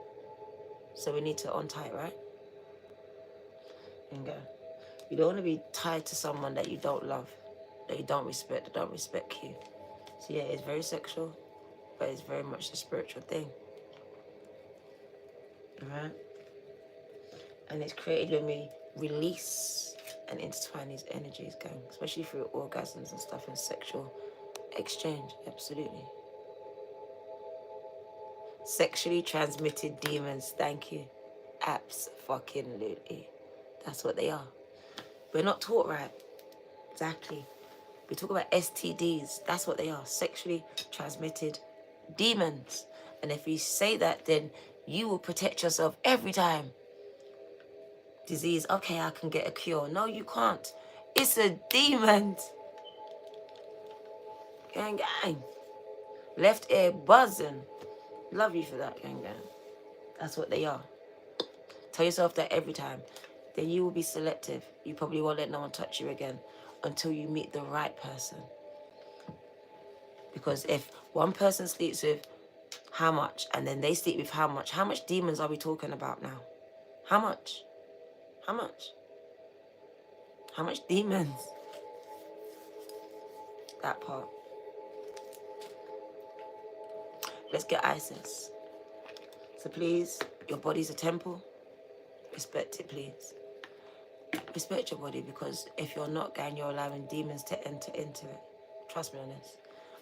So we need to untie it, right? And go. You don't want to be tied to someone that you don't love, that you don't respect, that don't respect you. So yeah, it's very sexual, but it's very much a spiritual thing. All right? And it's created when we release and intertwine these energies, gang, especially through orgasms and stuff and sexual exchange. Absolutely. Sexually transmitted demons, thank you. Abs-fucking-lutely. That's what they are. We're not taught right. Exactly. We talk about STDs. That's what they are. Sexually transmitted demons. And if you say that, then you will protect yourself every time. Disease, okay, I can get a cure. No, you can't. It's a demon. Gang, gang. Left ear buzzing. Love you for that, gang, gang. That's what they are. Tell yourself that every time. Then you will be selective. You probably won't let no one touch you again until you meet the right person. Because if one person sleeps with how much and then they sleep with how much demons are we talking about now? How much? How much? How much demons? That part. Let's get Isis. So please, your body's a temple. Respect it, please. Respect your body, because if you're not, gang, you're allowing demons to enter into it. Trust me on this.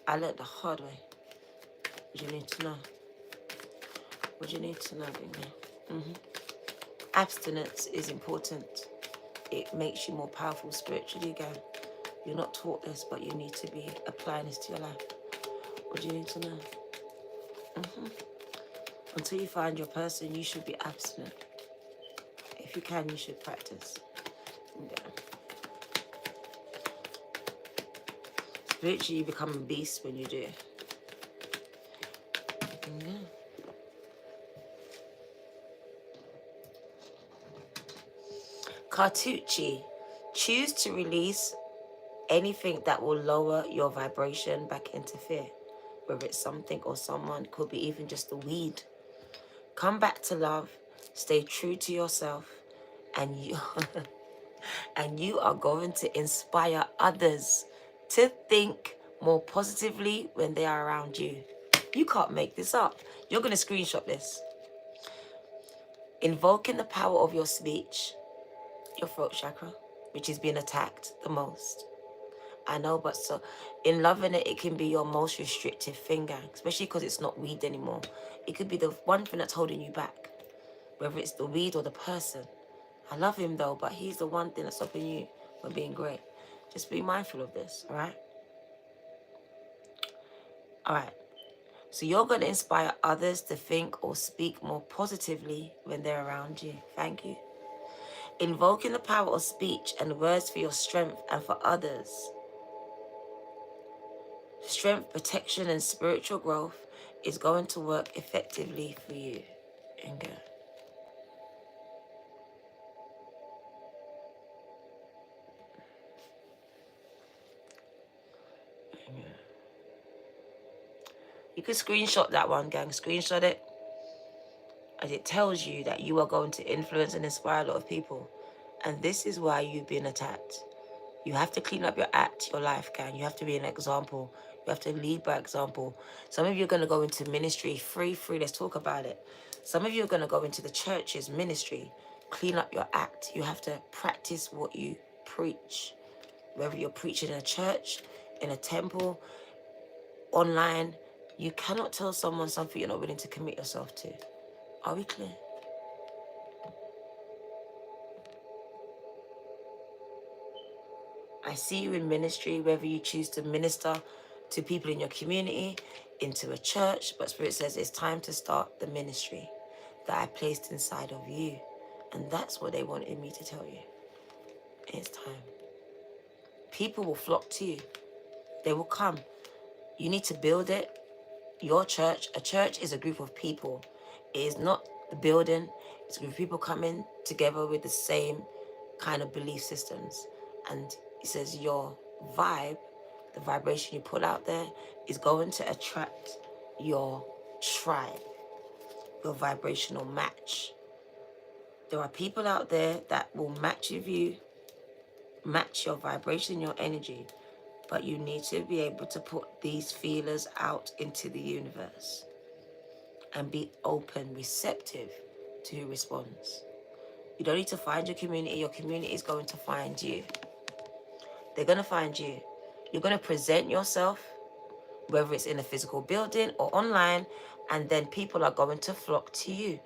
I learned the hard way. What do you need to know? What do you need to know, baby? Abstinence is important. It makes you more powerful spiritually, gang. You're not taught this, but you need to be applying this to your life. What do you need to know? Until you find your person, you should be abstinent. If you can, you should practice. Yeah. Spiritually, you become a beast when you do. Yeah. Cartucci, choose to release anything that will lower your vibration back into fear. Whether it's something or someone, could be even just the weed. Come back to love, stay true to yourself, and you and you are going to inspire others to think more positively when they are around you. You can't make this up. You're going to screenshot this. Invoking the power of your speech, your throat chakra, which is being attacked the most. I know, but so in loving it, it can be your most restrictive finger, especially because it's not weed anymore. It could be the one thing that's holding you back, whether it's the weed or the person. I love him though, but he's the one thing that's stopping you from being great. Just be mindful of this, all right? All right. So you're going to inspire others to think or speak more positively when they're around you. Thank you. Invoking the power of speech and words for your strength and for others. Strength, protection, and spiritual growth is going to work effectively for you. Inga. You can screenshot that one, gang. Screenshot it, as it tells you that you are going to influence and inspire a lot of people. And this is why you've been attacked. You have to clean up your act, your life, gang. You have to be an example. You have to lead by example. Some of you are going to go into ministry free. Let's talk about it. Some of you are going to go into the church's ministry. Clean up your act. You have to practice what you preach. Whether you're preaching in a church, in a temple, online, you cannot tell someone something you're not willing to commit yourself to. Are we clear? I see you in ministry, whether you choose to minister to people in your community, into a church, but Spirit says it's time to start the ministry that I placed inside of you. And that's what they wanted me to tell you. It's time. People will flock to you. They will come. You need to build it. Your church, a church is a group of people. It is not the building. It's a group of people coming together with the same kind of belief systems. And it says your vibe, the vibration you put out there, is going to attract your tribe, your vibrational match. There are people out there that will match with you, match your vibration, your energy, but you need to be able to put these feelers out into the universe and be open, receptive to who responds. You don't need to find your community is going to find you. They're going to find you. You're going to present yourself, whether it's in a physical building or online, and then people are going to flock to you.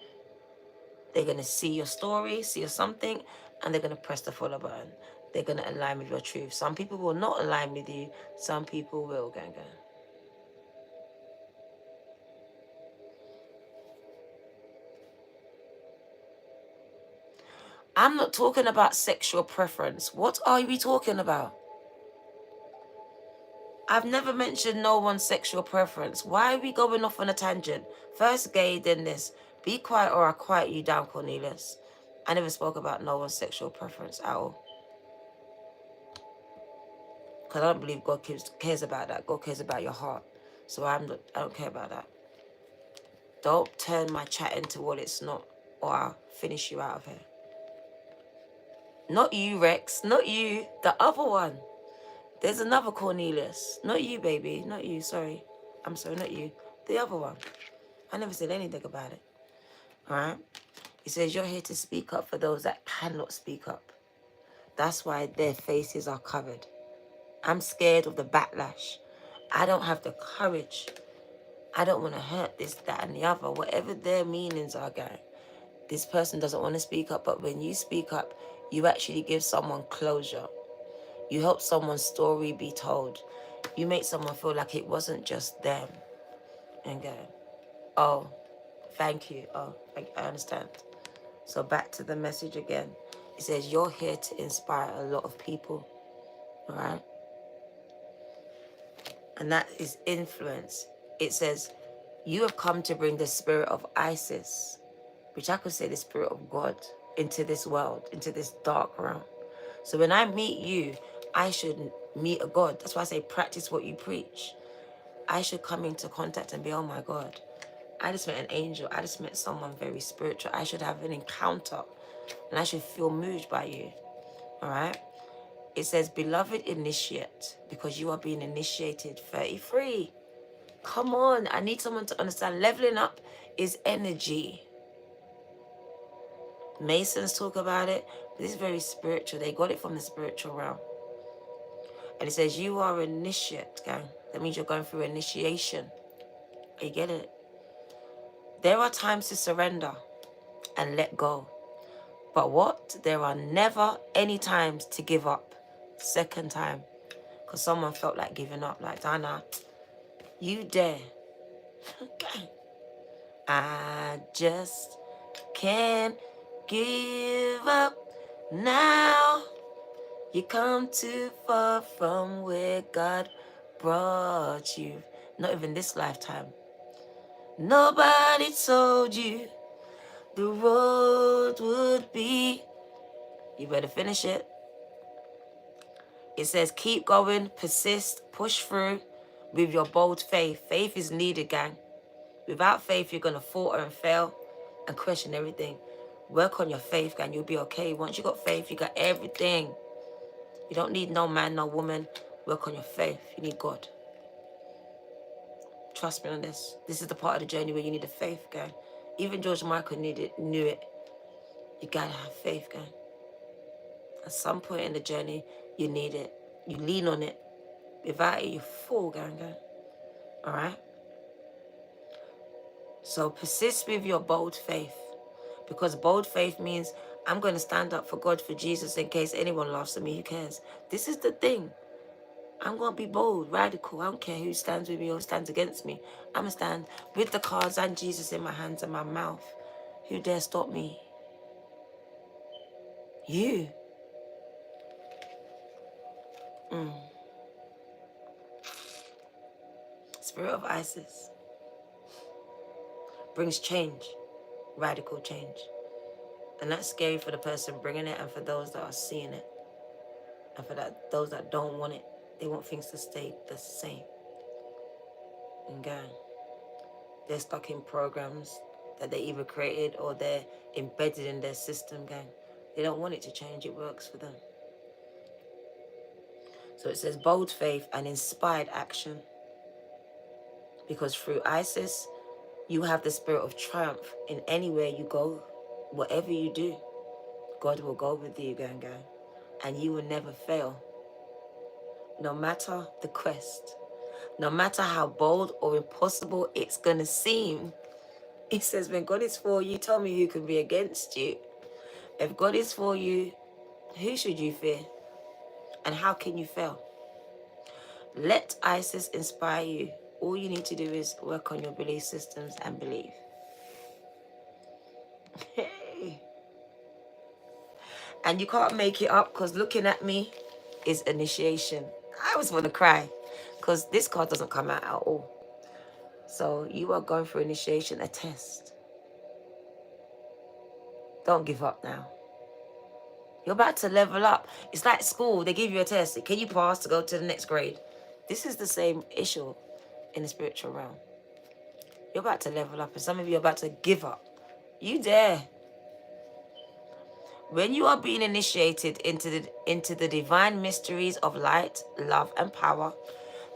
They're going to see your story, see your something, and they're going to press the follow button. They're going to align with your truth. Some people will not align with you. Some people will, gang. I'm not talking about sexual preference. What are we talking about? I've never mentioned no one's sexual preference. Why are we going off on a tangent? First gay, then this. Be quiet or I'll quiet you down, Cornelius. I never spoke about no one's sexual preference at all. Because I don't believe God cares about that. God cares about your heart. So I don't care about that. Don't turn my chat into what it's not, or I'll finish you out of here. Not you, Rex. Not you. The other one. There's another Cornelius. Not you, baby. Not you. Sorry. I'm sorry, not you. The other one. I never said anything about it. All right? He says, you're here to speak up for those that cannot speak up. That's why their faces are covered. I'm scared of the backlash. I don't have the courage. I don't want to hurt this, that, and the other. Whatever their meanings are, guy. This person doesn't want to speak up, but when you speak up, you actually give someone closure. You help someone's story be told. You make someone feel like it wasn't just them. And go, oh, thank you. Oh, I understand. So back to the message again. It says, you're here to inspire a lot of people. All right? And that is influence. It says, you have come to bring the spirit of Isis, which I could say the spirit of God, into this world, into this dark realm. So when I meet you, I should meet a God. That's why I say practice what you preach. I should come into contact and be, oh my God, I just met an angel. I just met someone very spiritual. I should have an encounter and I should feel moved by you. All right? It says, beloved initiate, because you are being initiated. 33. Come on. I need someone to understand. Leveling up is energy. Masons talk about it. But this is very spiritual. They got it from the spiritual realm. And it says, you are initiate, gang. That means you're going through initiation. You get it? There are times to surrender and let go. But what? There are never any times to give up. Second time. Because someone felt like giving up. Like, Dana, you dare. I just can't give up now. You come too far from where God brought you. Not even this lifetime. Nobody told you the road would be. You better finish it. It says, keep going, persist, push through with your bold faith. Faith is needed, gang. Without faith, you're going to falter and fail and question everything. Work on your faith, gang. You'll be okay. Once you got faith, you got everything. You don't need no man, no woman. Work on your faith. You need God. Trust me on this. This is the part of the journey where you need the faith, gang. Even George Michael knew it. You got to have faith, gang. At some point in the journey, you need it. You lean on it. Without it, you fall, gang. All right? So persist with your bold faith. Because bold faith means I'm going to stand up for God, for Jesus, in case anyone laughs at me. Who cares? This is the thing. I'm going to be bold, radical. I don't care who stands with me or stands against me. I'm going to stand with the cards and Jesus in my hands and my mouth. Who dare stop me? You. Spirit of Isis brings change, radical change. And that's scary for the person bringing it and for those that are seeing it. And for those that don't want it, they want things to stay the same. And gang, they're stuck in programs that they either created or they're embedded in their system, gang. They don't want it to change, it works for them. So it says bold faith and inspired action. Because through Isis, you have the spirit of triumph in anywhere you go, whatever you do. God will go with you, gang. And you will never fail. No matter the quest. No matter how bold or impossible it's going to seem. It says, when God is for you, tell me who can be against you. If God is for you, who should you fear? And how can you fail? Let Isis inspire you. All you need to do is work on your belief systems and believe. And you can't make it up because looking at me is initiation. I always want to cry because this card doesn't come out at all. So you are going for initiation, a test. Don't give up now. You're about to level up. It's like school. They give you a test. Can you pass to go to the next grade? This is the same issue in the spiritual realm. You're about to level up and some of you are about to give up. You dare. When you are being initiated into the divine mysteries of light, love, and power,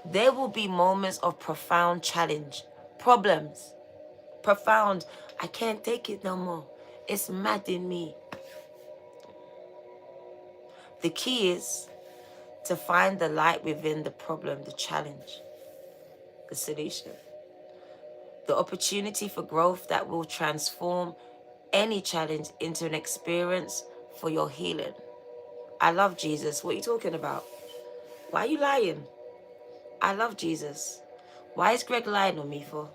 there will be moments of profound challenge, problems, profound. I can't take it no more. It's mad in me. The key is to find the light within the problem, the challenge, the solution, the opportunity for growth that will transform any challenge into an experience for your healing. I love Jesus. What are you talking about? Why are you lying? I love Jesus. Why is Greg lying on me for?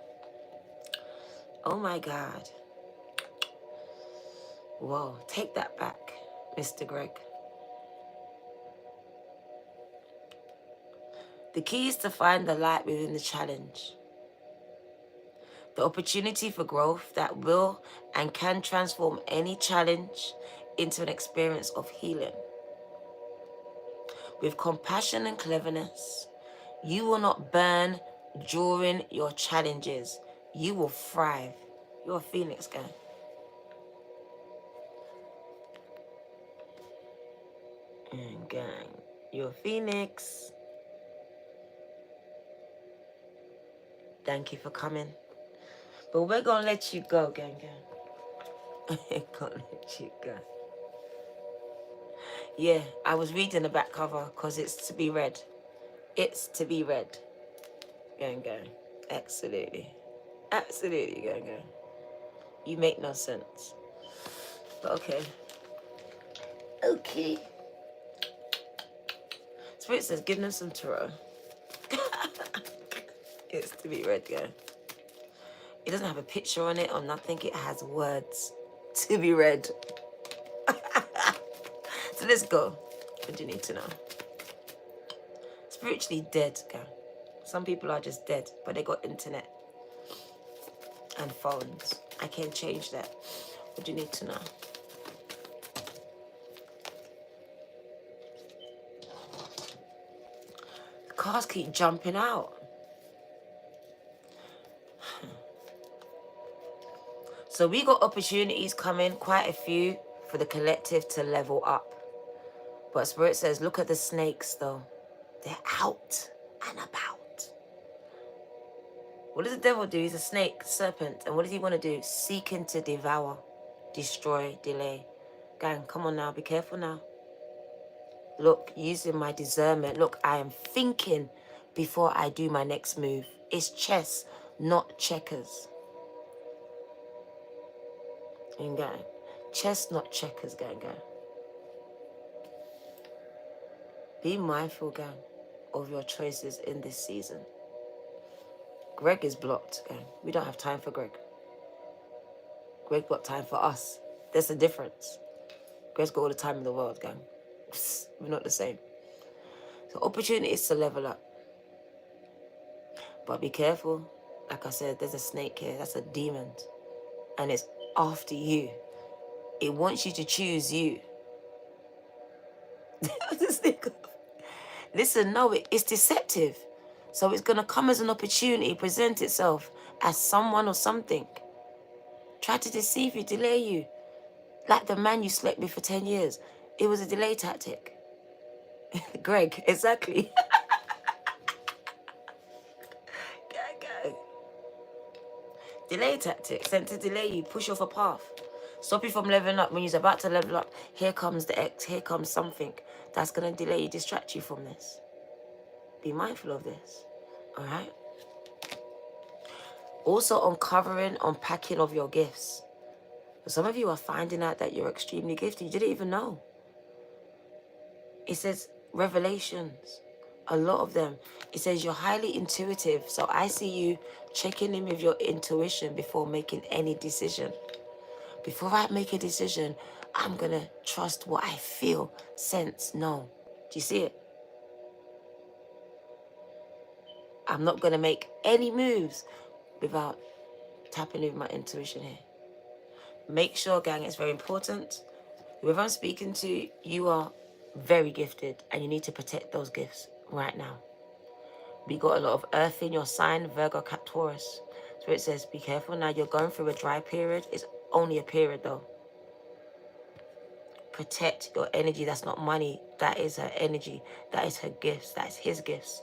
Oh my God. Whoa, take that back, Mr. Greg. The key is to find the light within the challenge. The opportunity for growth that will and can transform any challenge into an experience of healing. With compassion and cleverness, you will not burn during your challenges. You will thrive. You're a phoenix, guy. And gang, you're a phoenix. Thank you for coming. But we're going to let you go, gang, gang. We're going to let you go. Yeah, I was reading the back cover because it's to be read. It's to be read. Gang, gang. Absolutely. Absolutely, gang, gang. You make no sense. But okay. Okay. Spirit says, give them some tarot. It's to be read, gang. It doesn't have a picture on it or nothing. It has words to be read. So let's go. What do you need to know? Spiritually dead, gang. Some people are just dead, but they got internet and phones. I can't change that. What do you need to know? The cars keep jumping out. So we got opportunities coming, quite a few, for the collective to level up. But Spirit says, look at the snakes, though. They're out and about. What does the devil do? He's a snake, serpent. And what does he want to do? Seeking to devour, destroy, delay. Gang, come on now. Be careful now. Look, using my discernment. Look, I am thinking before I do my next move. It's chess, not checkers. And gang, chess, not checkers, gang, gang. Be mindful, gang, of your choices in this season. Greg is blocked, gang. We don't have time for Greg. Greg got time for us. There's a difference. Greg's got all the time in the world, gang. We're not the same. So opportunities to level up. But be careful. Like I said, there's a snake here. That's a demon. And it's after you. It wants you to choose you. Listen, no, it's deceptive. So it's going to come as an opportunity, present itself as someone or something. Try to deceive you, delay you. Like the man you slept with for 10 years. It was a delay tactic. Greg, exactly. Go. Delay tactic, sent to delay you, push you off a path. Stop you from leveling up. When you're about to level up, here comes the X, here comes something that's going to delay you, distract you from this. Be mindful of this, all right? Also uncovering, unpacking of your gifts. Some of you are finding out that you're extremely gifted. You didn't even know. It says revelations, a lot of them. It says you're highly intuitive. So I see you checking in with your intuition before making any decision. Before I make a decision, I'm going to trust what I feel, sense, know. Do you see it? I'm not going to make any moves without tapping with my intuition here. Make sure, gang, it's very important. Whoever I'm speaking to, you are very gifted and you need to protect those gifts right now. We got a lot of earth in your sign, Virgo, Cap, Taurus. So it says, be careful now. You're going through a dry period. It's only a period, though. protect your energy. That's not money. That is her energy. That is her gifts. That is his gifts.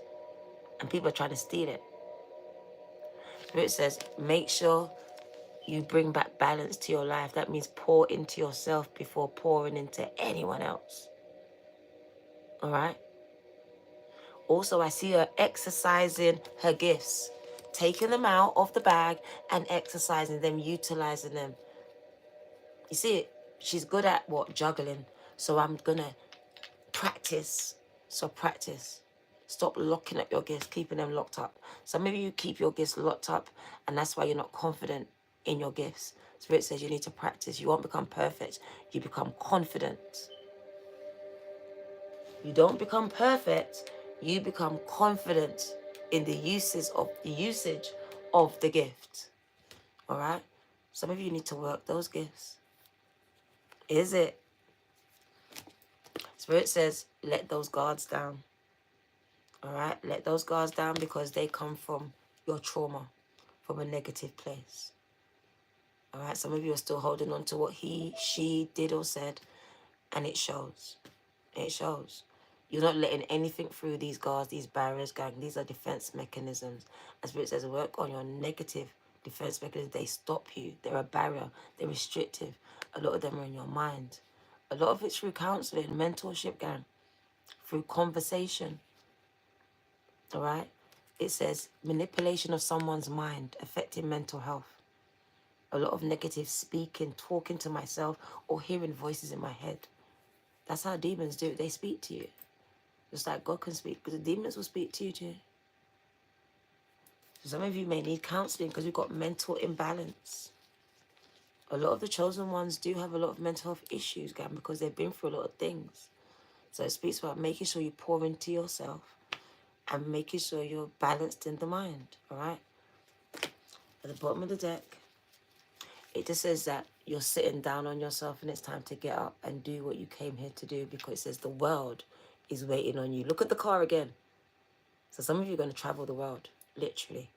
And people are trying to steal it. Spirit says, make sure you bring back balance to your life. That means pour into yourself before pouring into anyone else. All right? Also, I see her exercising her gifts, taking them out of the bag and exercising them, utilizing them. You see it? She's good at what? Juggling. So I'm going to practice. So practice. Stop locking up your gifts, keeping them locked up. Some of you keep your gifts locked up, and that's why you're not confident in your gifts. Spirit says you need to practice. You won't become perfect. You become confident. You don't become perfect. You become confident in the usage of the gift. All right? Some of you need to work those gifts. Is it? Spirit says, let those guards down. All right? Let those guards down because they come from your trauma, from a negative place. All right? Some of you are still holding on to what he, she did or said, and it shows. It shows. You're not letting anything through these guards, these barriers, gang. These are defense mechanisms. As Spirit says, work on your negative defense mechanisms. They stop you. They're a barrier. They're restrictive. A lot of them are in your mind. A lot of it's through counseling, mentorship, gang. Through conversation. All right? It says manipulation of someone's mind affecting mental health. A lot of negative speaking, talking to myself, or hearing voices in my head. That's how demons do it. They speak to you. Just like God can speak, because the demons will speak to you too. So some of you may need counseling because you've got mental imbalance. A lot of the chosen ones do have a lot of mental health issues, gang, because they've been through a lot of things. So it speaks about making sure you pour into yourself and making sure you're balanced in the mind, all right? At the bottom of the deck, it just says that you're sitting down on yourself and it's time to get up and do what you came here to do, because it says the world is waiting on you. Look at the car again. So some of you are going to travel the world, literally.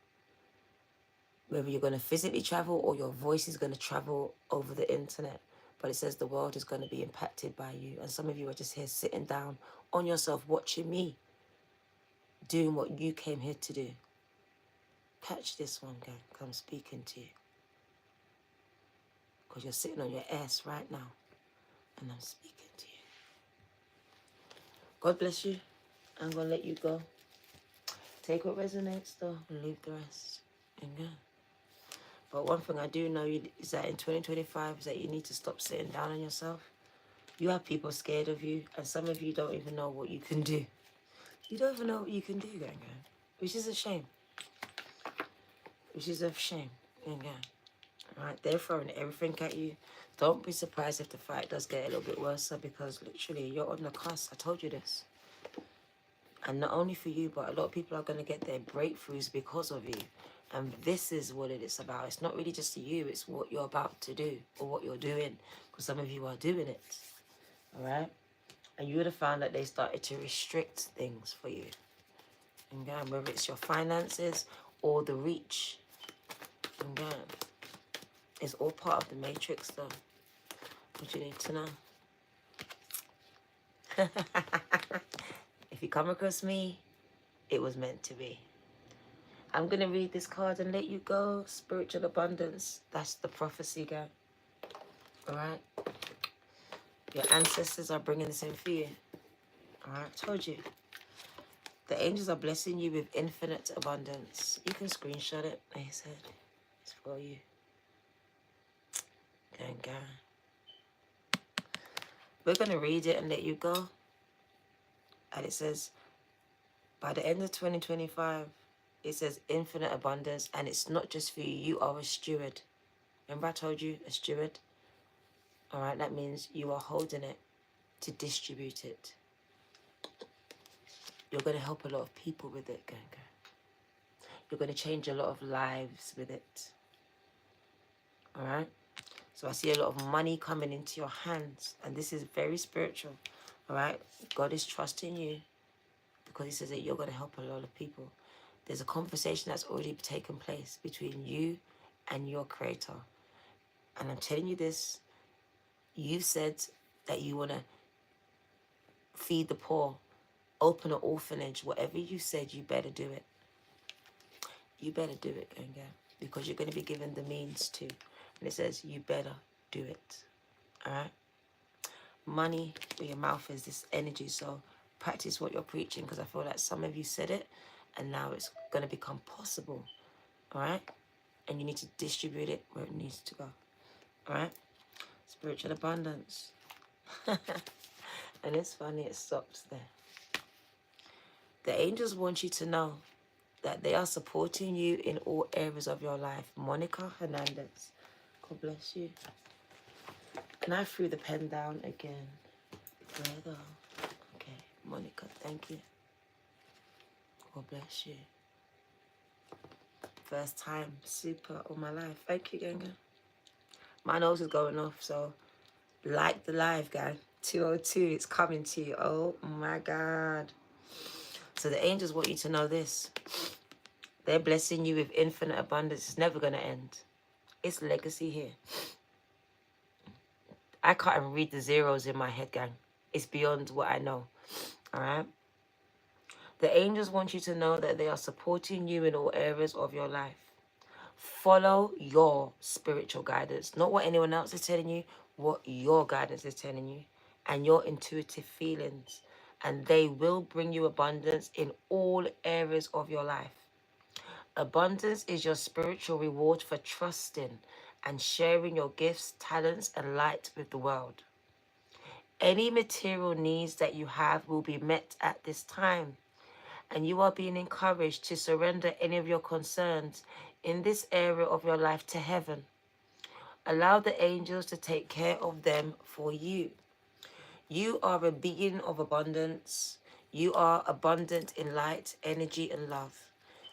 Whether you're going to physically travel or your voice is going to travel over the internet. But it says the world is going to be impacted by you. And some of you are just here sitting down on yourself, watching me, doing what you came here to do. Catch this one, gang, because I'm speaking to you. Because you're sitting on your ass right now. And I'm speaking to you. God bless you. I'm going to let you go. Take what resonates, though, and leave the rest. And go. But one thing I do know is that in 2025 is that you need to stop sitting down on yourself. You have people scared of you, and some of you don't even know what you can do. You don't even know what you can do, gang, which is a shame. Which is a shame, gang. All right, they're throwing everything at you. Don't be surprised if the fight does get a little bit worse, because literally you're on the cusp. I told you this. And not only for you, but a lot of people are going to get their breakthroughs because of you. And this is what it is about. It's not really just you. It's what you're about to do or what you're doing. Because some of you are doing it. All right? And you would have found that they started to restrict things for you. And again, whether it's your finances or the reach. And again, it's all part of the matrix, though. What you need to know. If you come across me, it was meant to be. I'm going to read this card and let you go. Spiritual abundance. That's the prophecy, guy. All right? Your ancestors are bringing this in for you. All right? I told you. The angels are blessing you with infinite abundance. You can screenshot it. Like I said, it's for you. Gang, gang. We're going to read it and let you go. And it says, by the end of 2025, it says infinite abundance. And it's not just for you. You are a steward. Remember I told you, a steward? All right, that means you are holding it to distribute it. You're going to help a lot of people with it, gang. You're going to change a lot of lives with it. All right? So I see a lot of money coming into your hands. And this is very spiritual. All right? God is trusting you because he says that you're going to help a lot of people. There's a conversation that's already taken place between you and your creator. And I'm telling you this. You said that you want to feed the poor, open an orphanage, whatever you said, you better do it. You better do it, gang, because you're going to be given the means to. And it says you better do it. All right? Money where your mouth is, this energy. So practice what you're preaching, because I feel like some of you said it and now it's going to become possible. All right? And you need to distribute it where it needs to go. All right? Spiritual abundance. And it's funny, it stops there. The angels want you to know that they are supporting you in all areas of your life. Monica Hernandez, God bless you. And I threw the pen down again. Where though? Okay, Monica, thank you. God bless you. First time, super, all my life. Thank you, Ganga. My nose is going off, so like the live, gang. 202, it's coming to you. Oh my God. So the angels want you to know this. They're blessing you with infinite abundance. It's never going to end. It's legacy here. I can't even read the zeros in my head, gang. It's beyond what I know. All right? The angels want you to know that they are supporting you in all areas of your life. Follow your spiritual guidance. Not what anyone else is telling you, what your guidance is telling you. And your intuitive feelings. And they will bring you abundance in all areas of your life. Abundance is your spiritual reward for trusting and sharing your gifts, talents, and light with the world. Any material needs that you have will be met at this time, and you are being encouraged to surrender any of your concerns in this area of your life to heaven. Allow the angels to take care of them for you. You are a being of abundance. You are abundant in light, energy, and love.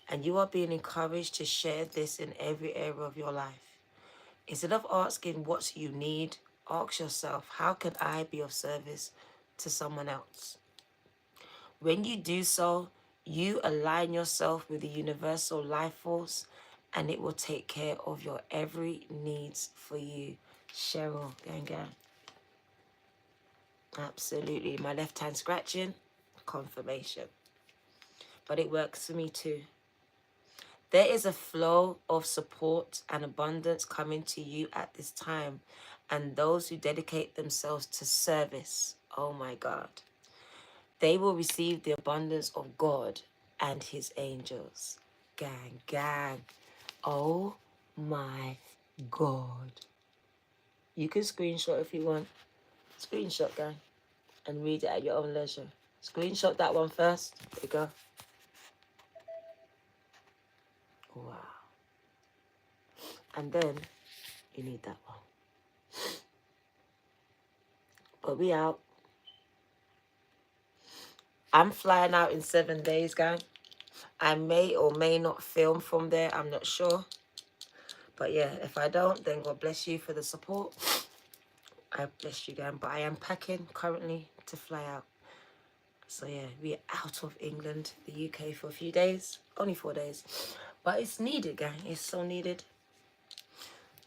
And you are being encouraged to share this in every area of your life. Instead of asking what you need, ask yourself, how can I be of service to someone else? When you do so, you align yourself with the universal life force, and it will take care of your every needs for you. Cheryl, gang. Absolutely. My left hand scratching, confirmation. But it works for me too. There is a flow of support and abundance coming to you at this time. And those who dedicate themselves to service, oh my God, they will receive the abundance of God and his angels. Gang. Oh my God. You can screenshot if you want. Screenshot, gang. And read it at your own leisure. Screenshot that one first. There you go. Wow. And then you need that one. But we out. I'm flying out in 7 days, gang. I may or may not film from there. I'm not sure. But yeah, if I don't, then God bless you for the support. I bless you, gang. But I am packing currently to fly out. So yeah, we're out of England, the UK for a few days. Only 4 days. But it's needed, gang. It's so needed.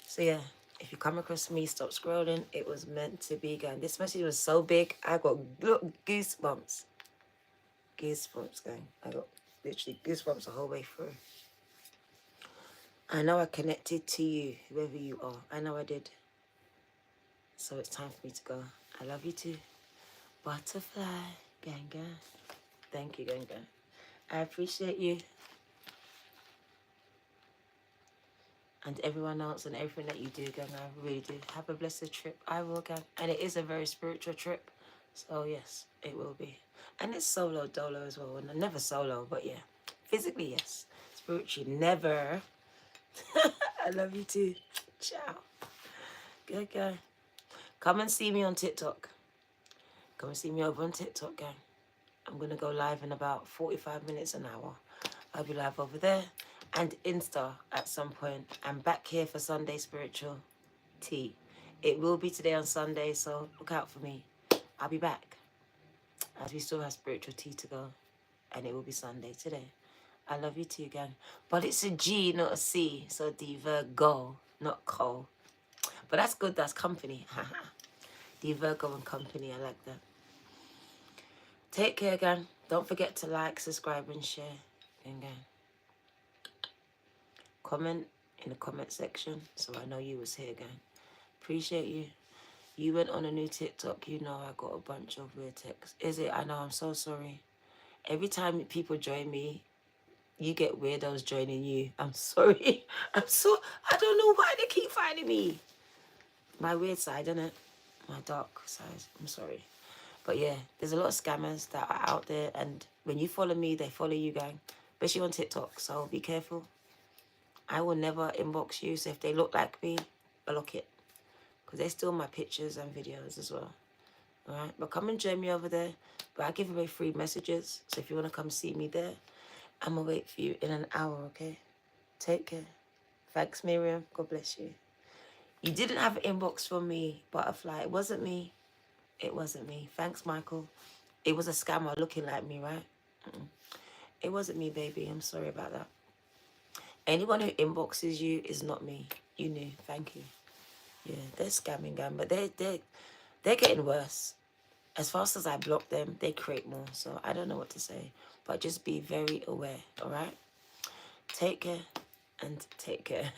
So yeah, if you come across me, stop scrolling. It was meant to be, gang. This message was so big, I got goosebumps. Goosebumps, gang. I got literally goosebumps the whole way through. I know I connected to you, whoever you are. I know I did. So it's time for me to go. I love you too. Butterfly, gang. Thank you, gang. I appreciate you. And everyone else and everything that you do, gang. I really do. Have a blessed trip. I will, gang. And it is a very spiritual trip. So yes, it will be. And it's solo dolo as well. And never solo, but yeah. Physically, yes. Spiritually, never. I love you too. Ciao. Good guy. Come and see me on TikTok. Come and see me over on TikTok, gang. I'm going to go live in about 45 minutes, an hour. I'll be live over there. And Insta at some point. I'm back here for Sunday Spiritual Tea. It will be today on Sunday, so look out for me. I'll be back. As we still have Spiritual Tea to go. And it will be Sunday today. I love you too, gang. But it's a G, not a C. So Diva, go, not co. But that's good, that's company. The Virgo and Company, I like that. Take care, gang. Don't forget to like, subscribe, and share. Gang. Comment in the comment section so I know you was here, gang. Appreciate you. You went on a new TikTok, you know I got a bunch of weird texts. Is it? I know, I'm so sorry. Every time people join me, you get weirdos joining you. I'm sorry. I don't know why they keep finding me. My weird side, innit? My dark side. I'm sorry. But yeah, there's a lot of scammers that are out there, and when you follow me, they follow you, gang. Especially on TikTok, so be careful. I will never inbox you, so if they look like me, block it. Because they steal my pictures and videos as well. Alright? But come and join me over there. But I give away free messages, so if you want to come see me there, I'm going to wait for you in an hour, okay? Take care. Thanks, Miriam. God bless you. You didn't have an inbox from me, Butterfly. It wasn't me. It wasn't me. Thanks, Michael. It was a scammer looking like me, right? It wasn't me, baby. I'm sorry about that. Anyone who inboxes you is not me. You knew. Thank you. Yeah, they're scamming, gang, but they're getting worse. As fast as I block them, they create more. So I don't know what to say. But just be very aware, all right? Take care and take care.